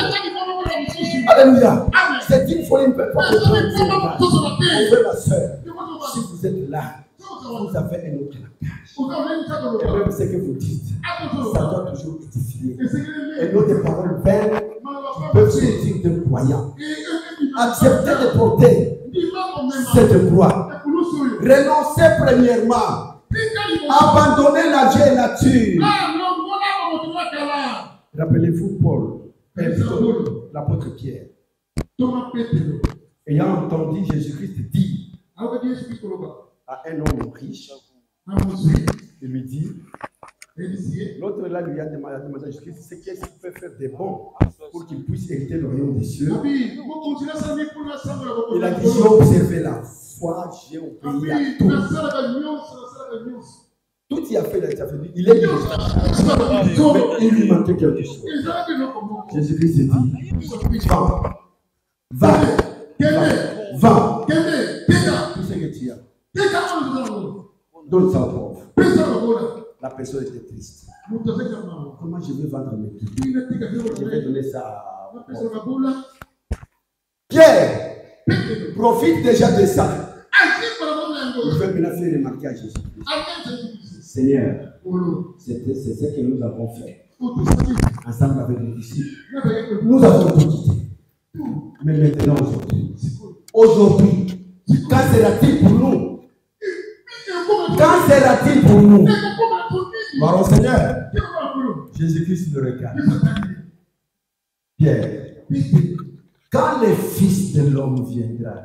Alléluia. C'est une folie, ne peut pas comprendre ce langage. Mon frère, ma soeur, si vous êtes là, vous avez un autre langage. Et même ce que vous dites, ça doit toujours édifier. Et non des paroles vaines qui peuvent sortir de croyants. Acceptez de porter cette croix. Renoncez premièrement. Abandonnez la vieille nature. Rappelez-vous Paul, l'apôtre Pierre, ayant entendu Jésus-Christ dire à un homme riche, il lui dit, l'autre là lui a demandé à Jésus-Christ, c'est qu'est-ce qu'il peut faire de bon pour qu'il puisse hériter le royaume des cieux. Il a dit, j'ai observé la foi, j'ai obéi à tout. Tout y a fait, il est innocent. Mais il lui manquait quelque chose. Jésus-Christ s'est dit, va, tout ce que tu as. Donne ça aux pauvres. La personne était triste. Comment je vais vendre mes trucs? Je vais donner ça aux pauvres. Pierre, profite déjà de ça. Il veut maintenant faire remarquer à Jésus-Christ. Seigneur, c'est ce que nous avons fait. Ensemble avec les disciples. Nous avons tout quitté. Mais maintenant, aujourd'hui, quand sera-t-il pour nous? Quand sera-t-il pour nous? Mon Seigneur, Jésus-Christ le regarde. Pierre, quand le Fils de l'homme viendra,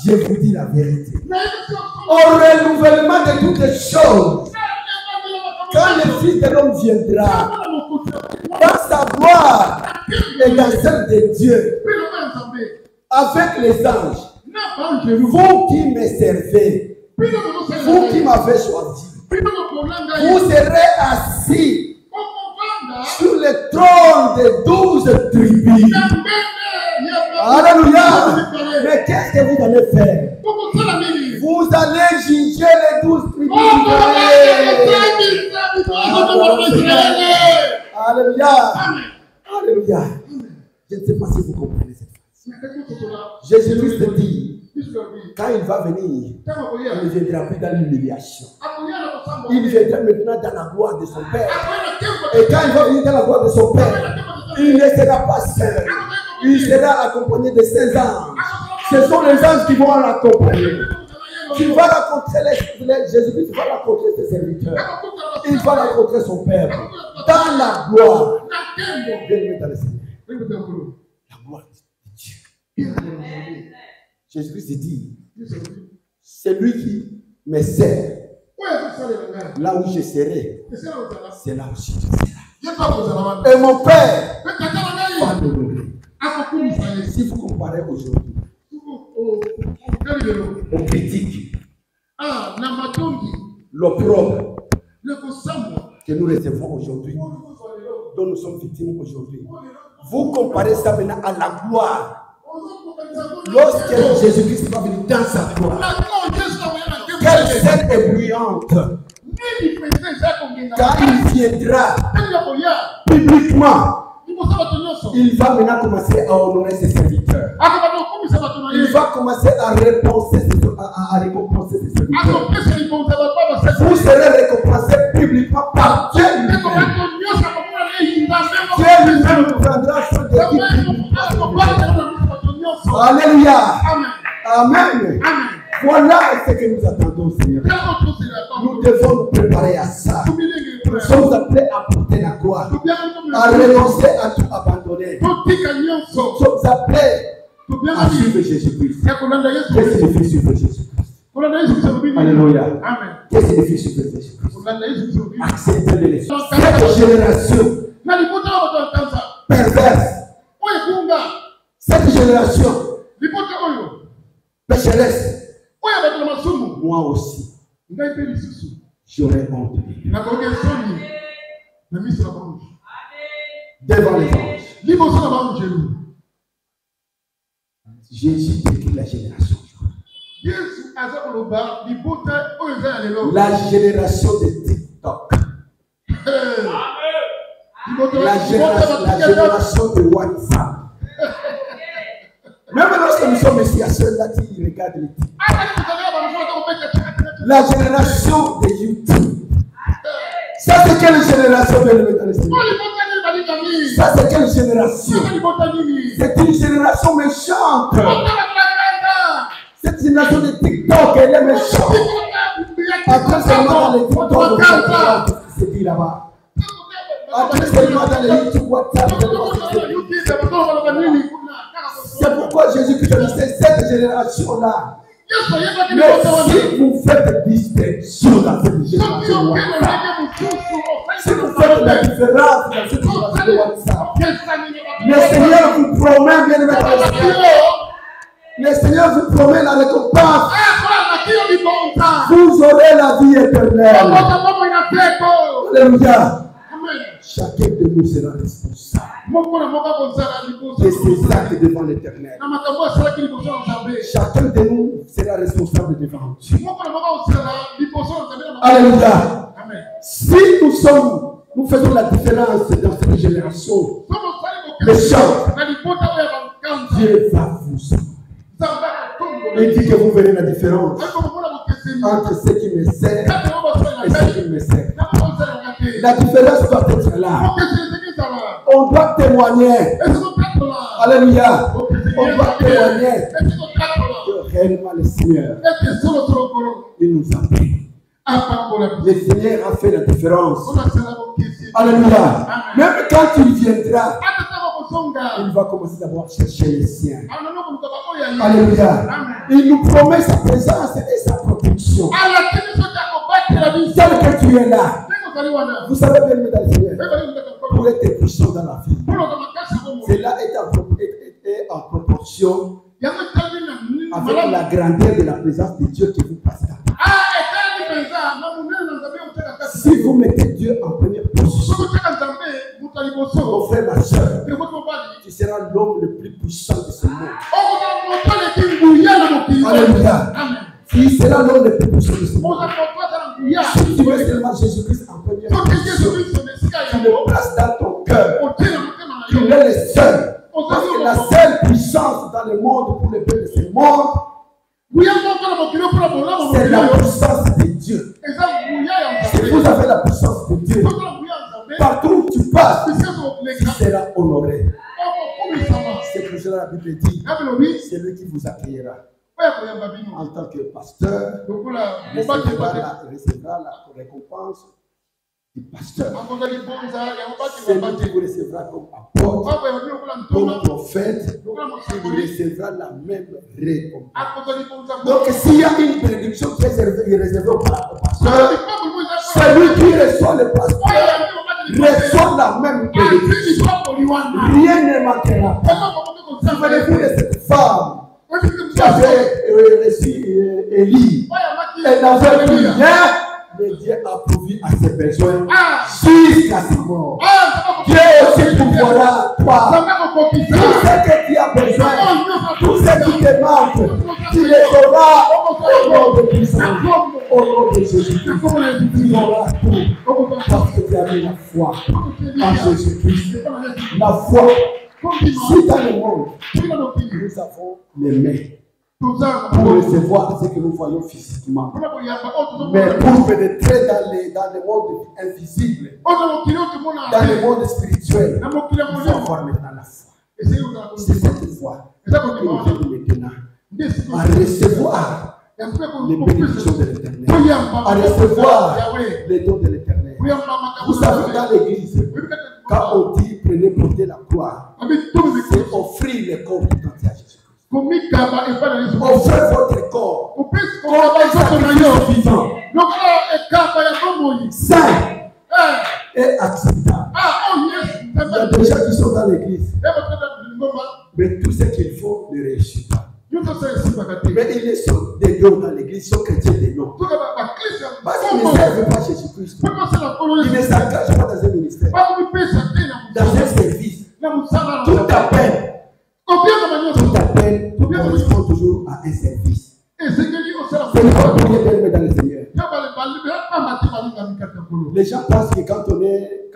je vous dis la vérité. Au renouvellement de toutes les choses, quand le Fils de l'homme viendra, dans sa gloire et dans celle de Dieu, avec les anges, vous qui me servez, vous qui m'avez choisi, vous serez assis sur le trône des 12 tribus. Alléluia. Mais qu'est-ce que vous allez faire? Vous allez juger les 12 tribus. Alléluia. Alléluia. Je ne sais pas si vous comprenez cette phrase. Jésus-Christ dit, quand il va venir, il ne viendra plus dans l'humiliation. Il viendra maintenant dans la gloire de son Père. Et quand il va venir dans la gloire de son Père, il ne sera pas seul. Il sera accompagné de ses anges. Ce sont les anges qui vont l'accompagner. Il va rencontrer Jésus-Christ va rencontrer ses serviteurs. Il va rencontrer son Père dans la gloire. Bienvenue dans le Seigneur. La gloire de Dieu. Jésus-Christ dit, c'est lui qui me sert. Là où je serai, c'est là aussi je serai. Et mon Père va m'honorer. Si vous comparez aujourd'hui aux critiques, l'opprobre que nous recevons aujourd'hui, dont nous sommes victimes aujourd'hui, vous comparez ça maintenant à la gloire Lorsque Jésus-Christ va venir dans sa gloire, quelle scène éblouissante. Quand il viendra publiquement, il va maintenant commencer à honorer ses serviteurs. Il va commencer à récompenser ses serviteurs. Vous serez récompensés publiquement par Dieu lui-même. Dieu lui-même prendra soin de vous. Alléluia. Amen. Voilà ce que nous attendons, Seigneur. Nous devons nous préparer à ça. Nous sommes appelés à porter la gloire, à renoncer à tout abandonner. Nous sommes appelés à suivre Jésus-Christ. Qu'est-ce qu'il fait suivre Jésus-Christ? Alléluia. Qu'est-ce qu'il fait suivre Jésus-Christ? Accepter de laisser. Cette génération perverse, cette génération pécheresse, moi aussi, j'aurais honte devant les anges. Jésus décrit la génération. La génération de TikTok. La génération de WhatsApp. Même lorsque nous sommes ici à ceux-là qui regardent les TikTok. La génération de YouTube. Ça c'est quelle génération de l'Église? Ça c'est quelle génération? C'est une génération méchante. Cette génération de TikTok, elle est méchante. Après seulement dans les TikTok, ce qui se dit là-bas. Après seulement dans les YouTube, WhatsApp, c'est pourquoi Jésus-Christ dit cette génération-là. Mais si vous faites distinction dans cette génération, si vous faites la différence dans cette génération de WhatsApp, le Seigneur vous promet, bien aimé, le Seigneur vous promet la récompense. Vous aurez la vie éternelle. Alléluia. Chacun de nous sera responsable de ses actes devant l'Éternel. Chacun de nous sera responsable devant Dieu. Alléluia. Si nous faisons la différence dans cette génération méchante, Dieu va vous sauver. Il dit que vous verrez la différence entre ceux qui me servent et ceux qui me servent. La différence doit être là. On doit témoigner. Alléluia. On doit témoigner que réellement le Seigneur, il nous a fait. Le Seigneur a fait la différence. Alléluia. Même quand il viendra, il va commencer d'abord à chercher les siens. Alléluia. Il nous promet sa présence et sa protection. Tel que tu es là. Vous savez bien, mesdames et messieurs, pour être puissant dans la vie, cela est en proportion avec la grandeur de la présence de Dieu que vous passez. Si vous mettez Dieu en première position, mon frère, ma soeur, tu seras l'homme le plus puissant de ce monde. Alléluia. Tu seras l'homme le plus puissant de ce monde. Si tu veux seulement Jésus-Christ en première position, tu le places dans ton cœur. Il est le seul. Parce que la seule puissance dans le monde pour le bien de ce monde, c'est la puissance de Dieu. Si vous avez la puissance de Dieu, partout où tu passes, tu seras honoré. C'est pour cela la Bible dit, c'est lui qui vous accueillera. En tant que pasteur, recevra la récompense du pasteur. C'est lui qui vous recevra comme apôtre, comme prophète, il recevra la même récompense. Donc s'il y a une bénédiction qui est réservée au pasteur, celui qui reçoit le pasteur reçoit la même bénédiction. Rien ne manquera. Souvenez-vous de cette femme qui avait reçu Élie. Elle n'avait plus rien, mais Dieu a pourvu à ses besoins jusqu'à sa mort. Dieu aussi pourvoira toi. Tout ce que tu as besoin, ceux qui te manquent, tu les auras au nom de puissance, au nom de Jésus. Tu auras tout parce que tu as mis la foi en Jésus-Christ. La foi. Si dans le monde, nous avons les mains pour recevoir ce que nous voyons physiquement. Mais pour pénétrer dans le monde invisible, dans le monde spirituel, il faut avoir maintenant la foi. C'est cette foi qui nous aide maintenant à recevoir les bénédictions de l'Éternel, à recevoir les dons de l'Éternel. Vous savez, dans l'église, quand on dit prenez porter la croix, c'est offrir le corps tout entier à Jésus. Offrez votre corps comme un sacrifice vivant, saint et acceptable. Il y a des gens qui sont dans l'église, mais tout ce qu'il faut ne réussit pas. Mais ils sont des noms dans l'église, ils sont chrétiens des noms. Parce qu'ils ne servent pas Jésus-Christ. Ils ne s'engagent pas dans un ministère, dans un service. Tout appel correspond toujours à un service. C'est le pas pour rien d'être dans le Seigneur. Les gens pensent que quand on est,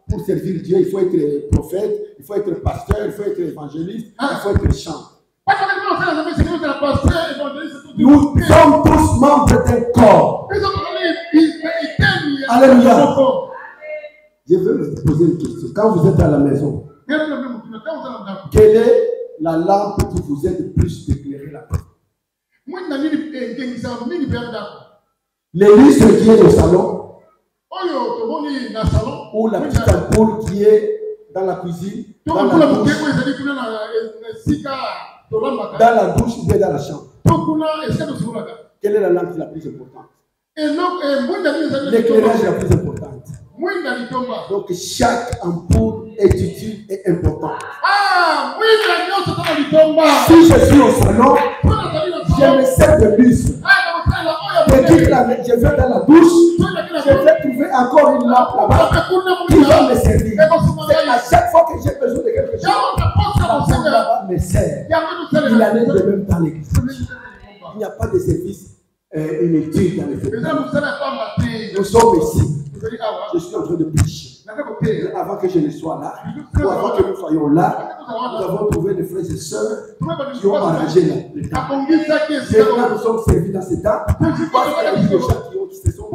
pour servir Dieu, il faut être prophète, il faut être pasteur, il faut être évangéliste, il faut être chanteur. Nous sommes tous membres d'un corps. Alléluia. Je veux vous poser une question. Quand vous êtes à la maison, quelle est la lampe qui vous aide le plus d'éclairer la porte? Les lustres qui est au salon, ou la petite ampoule qui est dans la cuisine, dans la douche ou bien dans la chambre. Quelle est la lampe la plus importante? L'éclairage la plus importante. Donc chaque ampoule est utile et importante. Si je suis au salon, je me sers de lustre. Je vais dans la douche, je vais trouver encore une lampe là-bas qui va me servir. C'est à chaque fois que j'ai besoin de quelque chose, la lampe là-bas me sert. Il en est de même dans l'église. Il n'y a pas de service inutile dans l'église. Nous sommes ici. Je suis en train de prêcher. Avant que je ne sois là, ou avant que nous soyons là, nous avons trouvé des frères et sœurs qui ont arrangé le temps. Maintenant, nous sommes servis dans ces temps. Parce qu'il y a eu des gens qui se sont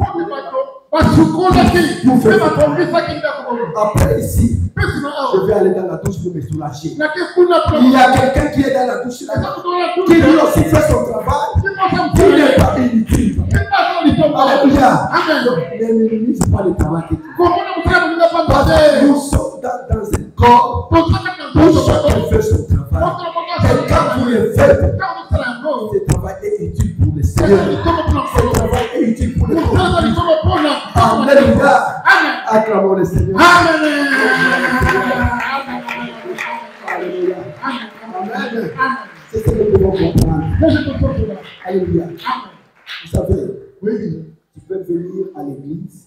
après ici, je vais aller dans la douche pour me soulager. Il y a quelqu'un qui est dans la douche là, qui lui aussi fait son travail, qui n'est pas inutile. Alléluia. Ne minimise pas le travail que tu fais. Parce que nous sommes dans un corps où chacun fait son travail. Et quand vous le faites, ce travail est utile pour le Seigneur. Ce travail est utile pour le Seigneur. Alléluia. Acclamons le Seigneur. Alléluia. Amen. C'est ce que nous devons comprendre. Alléluia. Vous savez, tu peux venir à l'église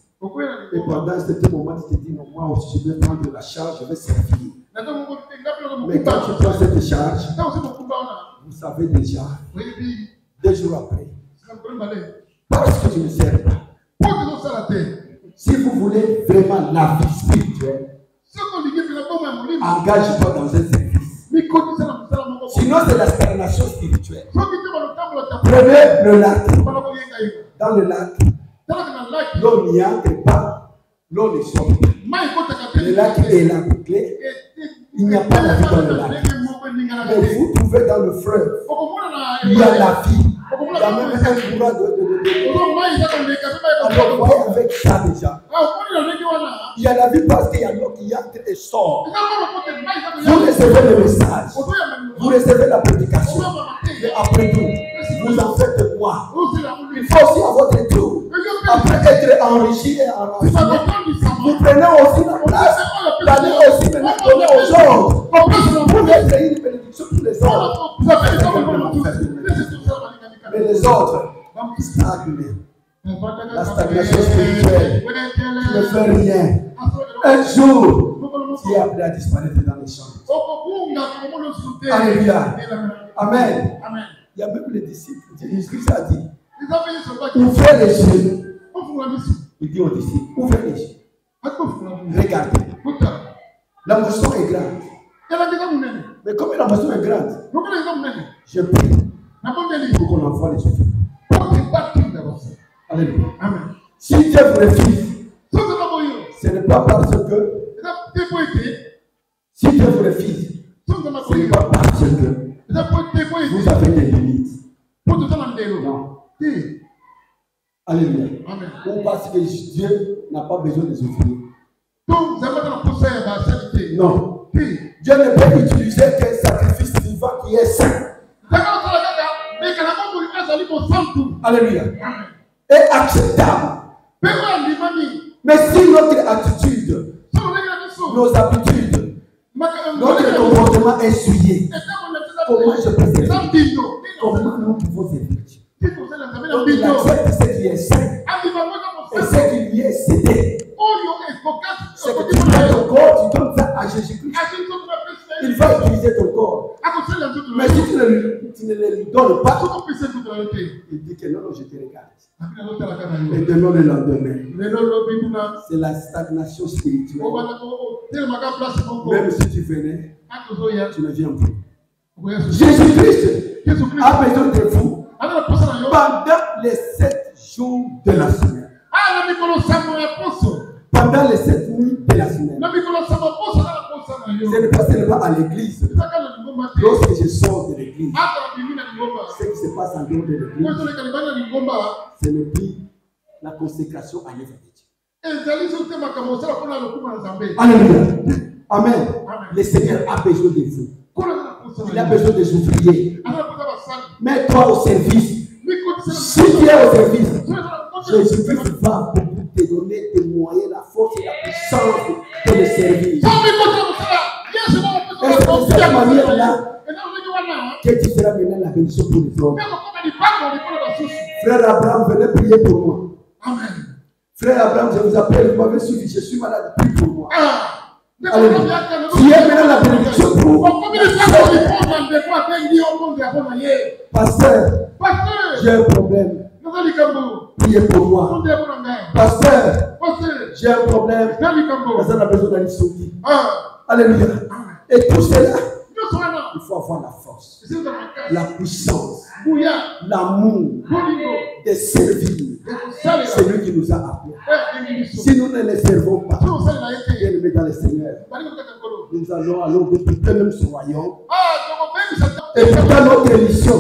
et pendant ce moment, tu te dis, non, moi aussi je vais prendre la charge, je vais servir. Mais quand tu prends cette charge, vous savez déjà, 2 jours après, parce que tu ne sers pas. Si vous voulez vraiment la vie spirituelle, engage-toi dans un service. Sinon, c'est la stagnation spirituelle. Prenez le lac. Dans le lac, l'eau n'y entre pas, l'eau ne sort pas. Le lac est là bouclé. Il n'y a pas la vie dans le lac. Mais vous trouvez dans le fleuve, il y a la vie. Il y a même un courant alors, voyez avec ça déjà. Il y a la vie parce qu'il y a l'eau qui entre et sort. Vous recevez le message. Vous recevez la prédication. Et après tout, vous en faites quoi? Il faut aussi à votre tour, après être enrichi et enrichi, vous prenez aussi la place d'aller aussi donner aux autres. Vous pouvez créer une bénédiction pour les autres. Mais les autres stagnent. La stagnation spirituelle, tu ne fais rien. Un jour, tu es appelé à disparaître dans les champs. Alléluia. Amen. Amen. Il y a même les disciples. Jésus-Christ a dit, Ils ont payé sur le ouvrez les yeux. bac. Il dit aux disciples, ouvrez les yeux. Regardez. La moisson est grande. Mais comme la moisson est grande, je prie pour qu'on envoie les souffles. Alléluia. Amen. Si Dieu vous refuse, ce n'est pas parce que si Dieu vous refuse, ce n'est pas parce que vous avez des limites. Non. Alléluia. Amen. Ou parce que Dieu n'a pas besoin de souffrir. Non. Dieu ne peut utiliser qu'un sacrifice vivant qui est saint. Alléluia. Et acceptable. Mais si notre attitude, nos habitudes, notre comportement est souillé, comment je peux servir? Comment nous pouvons servir? Donc il accepte ce qui est saint et ce qui lui est cédé. C'est que tu prends ton corps, tu donnes ça à Jésus-Christ. Il va utiliser ton corps. Mais si tu ne le lui donnes pas, il dit que non, je te regarde. Et demain le lendemain, c'est la stagnation spirituelle. Même si tu venais, tu ne viens plus. Jésus-Christ a besoin de vous pendant les 7 jours de la semaine. Pendant les 7 nuits de la semaine. Ce n'est pas seulement à l'église. Lorsque je sors de l'église, ce qui se passe en dehors de l'église, ce n'est plus la consécration à l'œuvre de Dieu. Alléluia. Amen. Le Seigneur a besoin de vous. Il a besoin des ouvriers. Mets-toi au service. Si tu es au service, Jésus-Christ va te donner des moyens, la force et la puissance de le servir. Et c'est de cette manière-là que tu seras maintenant la bénédiction pour les hommes. Frère Abraham, venez prier pour moi. Amen. Frère Abraham, je vous appelle, vous m'avez suivi, je suis malade, prie pour moi. Alléluia. Tu es maintenant la bénédiction pour moi. Pasteur, j'ai un problème. Priez pour moi. Pasteur, j'ai un problème. Pasteur a besoin d'aller sauter. Alléluia. Et tout cela, il faut avoir la force, la puissance, l'amour de servir celui qui nous a appelés. Si nous ne les servons pas, bien aimés dans le Seigneur, nous allons députer même ce royaume. Et pourtant notre mission,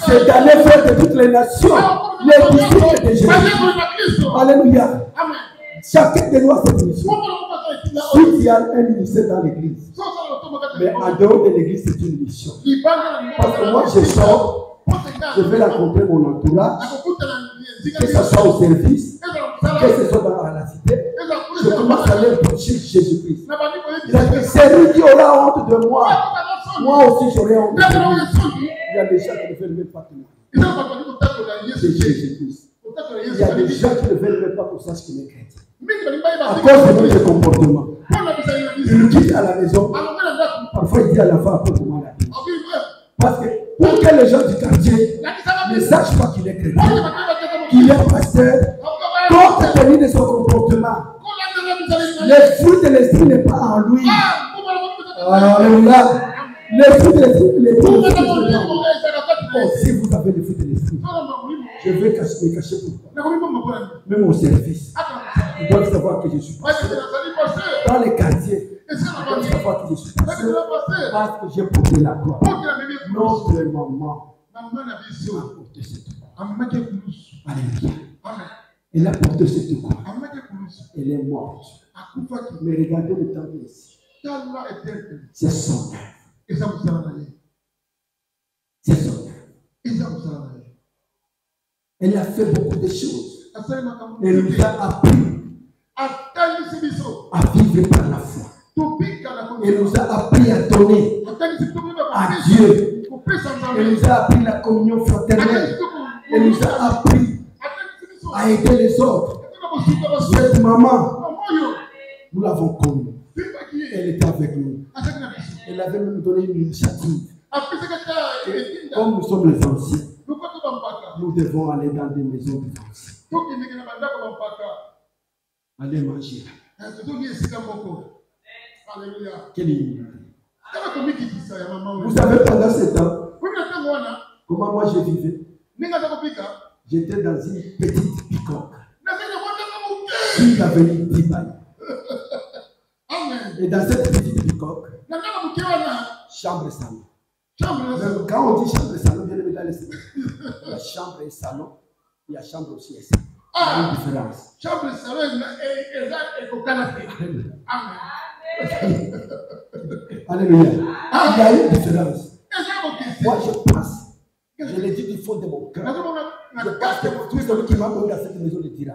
c'est d'aller faire de toutes les nations les disciples de Jésus. Alléluia. Chacun de nous a cette mission. Si il y a un ministère dans l'église, mais en dehors de l'église, c'est une mission. Parce que moi, je sors, je vais rencontrer mon entourage, que ce soit au service, que ce soit dans la cité, je commence à aller prêcher Jésus-Christ. C'est lui qui aura honte de moi. Moi aussi, j'aurai honte de lui. Il y a des gens qui ne veulent même pas témoigner. C'est Jésus-Christ. Il y a des gens qui ne veulent même pas qu'on sache qu'il est chrétien. À cause de notre comportement. Il nous quitte à la maison. Parfois, il dit à la femme, après comment la vie. Parce que pour que les gens du quartier ne sachent pas qu'il est chrétien, qu'il est pasteur, compte tenu de son comportement, le fruit de l'esprit n'est pas en lui. Alléluia. Le fruit de l'esprit n'est pas en lui. Si vous avez le fruit de l'esprit, je vais me cacher pour toi. Même au service, ils doivent savoir que je suis pasteur. Dans les quartiers, ils doivent savoir que je suis pasteur. Parce que j'ai porté la croix. Notre maman a porté cette croix. Alléluia. Elle a porté cette croix. Elle est morte. Mais regardez le temps ici. C'est son œuvre. C'est son œuvre. Elle a fait beaucoup de choses. Elle nous a appris à vivre par la foi. Elle nous a appris à donner à Dieu. Elle nous a appris la communion fraternelle. Elle nous a appris à aider les autres. Cette maman, nous l'avons connue. Elle était avec nous. Elle avait même donné une initiative Comme nous sommes les anciens, nous devons aller dans des maisons des anciens. Allez manger. Quelle humilité. Vous savez, pendant ce temps, comment moi je vivais? J'étais dans une petite picoque. Sur l'avenue Dibaï. Et dans cette petite picoque, chambre et salon. Quand on dit chambre et salon, bien évidemment, il y a chambre et salon, il y a chambre aussi et salon. Il y a une différence. Chambre et salon est au canapé. Amen. Alléluia. Il y a une différence. Moi, je pense, je l'ai dit du fond de mon cœur. Je pense que tout celui qui m'a connu dans cette maison le dira.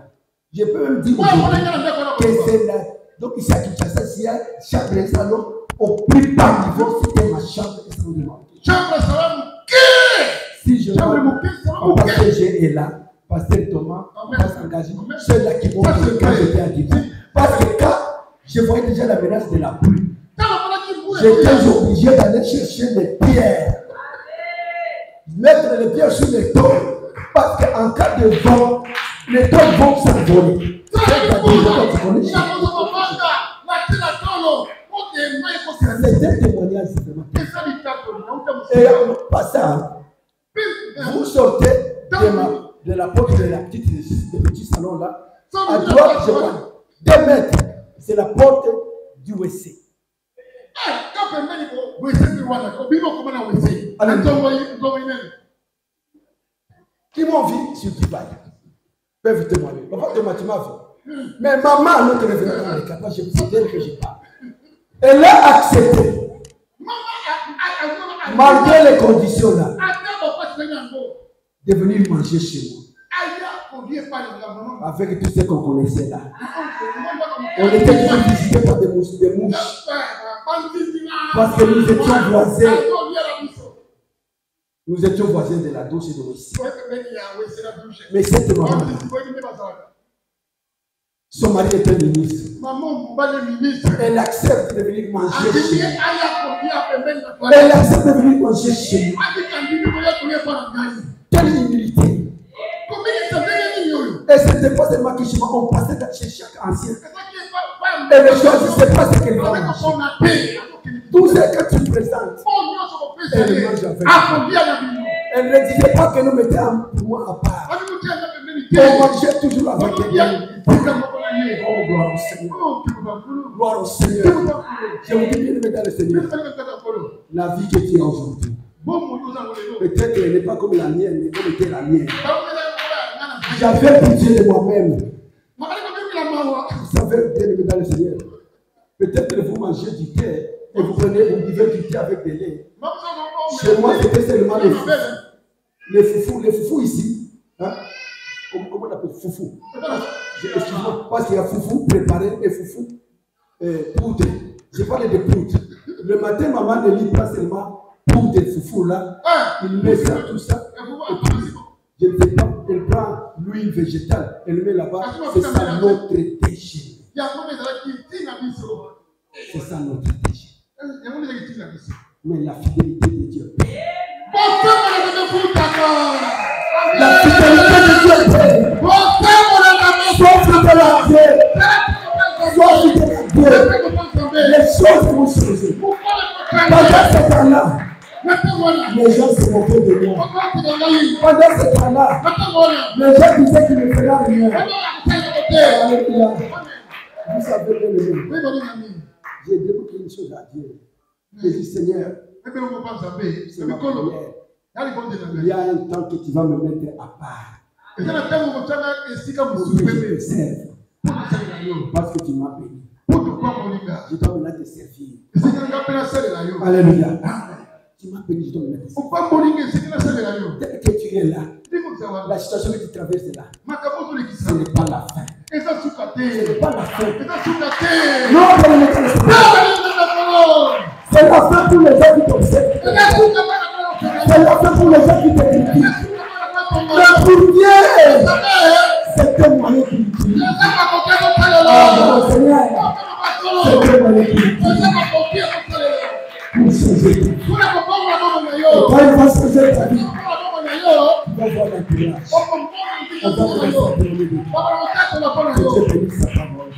Je peux même dire que c'est là. Donc, ici à Kinshasa, s'il y a chambre et salon, au plus bas niveau, c'était ma chambre et salon. Chambre et salon. Si je vois, parce que j'ai là, Pasteur Thomas, Pasteur Engagé, ceux-là qui vont venir quand j'étais à Dibaï. Parce que quand je voyais déjà la menace de la pluie, j'étais obligé d'aller chercher les pierres. Mettre les pierres sur les tôles. Parce qu'en cas de vent, les tôles vont s'envoler. C'est un témoignage supplémentaire. Et en passant, vous sortez de la porte de la petite petit salon là. À droite, je vois 2 mètres. C'est la porte du WC. Qui m'ont vu sur Dibaï peuvent témoigner. Papa, tu m'as vu. Mais maman, notre révérend est capable, c'est d'elle que je parle. Elle a accepté. Malgré les conditions là, de venir manger chez moi. Avec tout ce qu'on connaissait là. On était toujours visités par des mouches. Parce que nous étions voisins. Nous étions voisins de la douche et de l'Ouest. Mais cette maman, son mari était ministre. Elle accepte de venir manger chez nous. Elle accepte de venir manger chez nous. Quelle humilité. Et ce n'était pas seulement que on passait chez chaque ancien. Et les choses, ce n'est pas ce qu'elle va manger. Tout ce que tu présentes, elle mange avec. Elle ne disait pas que nous mettions pour moi à part. On mangeait toujours avec elle. Oh, gloire au Seigneur. Gloire au Seigneur. Je vous dis bien, mesdames et Seigneur, la vie que tu as aujourd'hui, peut-être qu'elle n'est pas comme la mienne, mais comme était la mienne. J'avais pitié de moi-même. Vous savez, bien mesdames et Seigneur, peut-être que vous mangez du thé et vous buvez du thé avec des laits. Chez moi, c'était seulement les foufous. Les foufous ici. Hein? Comment on appelle foufou? Excuse-moi, parce qu'il y a foufou préparé et foufou poudre. Je parle de poudre. Le matin, maman ne lit pas seulement poudre de foufou là. Il met ça, tout ça. Et puis, je ne sais pas, elle prend l'huile végétale, elle met là-bas. C'est ça notre déchet. C'est ça notre déchet. Mais la fidélité de Dieu. La fidélité de Dieu. Sois fidèle à Dieu. Sois fidèle à Dieu. Les choses vont changer. Pendant ce temps-là, les gens se moquaient de moi. Pendant ce temps-là, les gens disaient qu'il ne fera rien. Alléluia. Vous savez bien le j'ai débloqué une chose à Dieu. J'ai dit, Seigneur, c'est ma prière. Il y a un temps que tu vas me mettre à part. Pour que je te serve. Parce que tu m'as béni. Je dois maintenant te servir. Alléluia. Tu m'as béni, je dois maintenant te servir. Dès que tu es là, la situation que tu traverses là, ce n'est pas la fin. Ce n'est pas la fin. Non, c'est la fin pour les gens qui t'observent. C'est la fin pour les gens qui te critiquent. Le premier, c'est un moyen qui utilise. Oh, Seigneur, c'est un moyen qui utilise. Pour changer. Quand il va changer ta vie, tu vas voir la grâce. On va commencer à donner de Dieu. Que Dieu bénisse sa parole.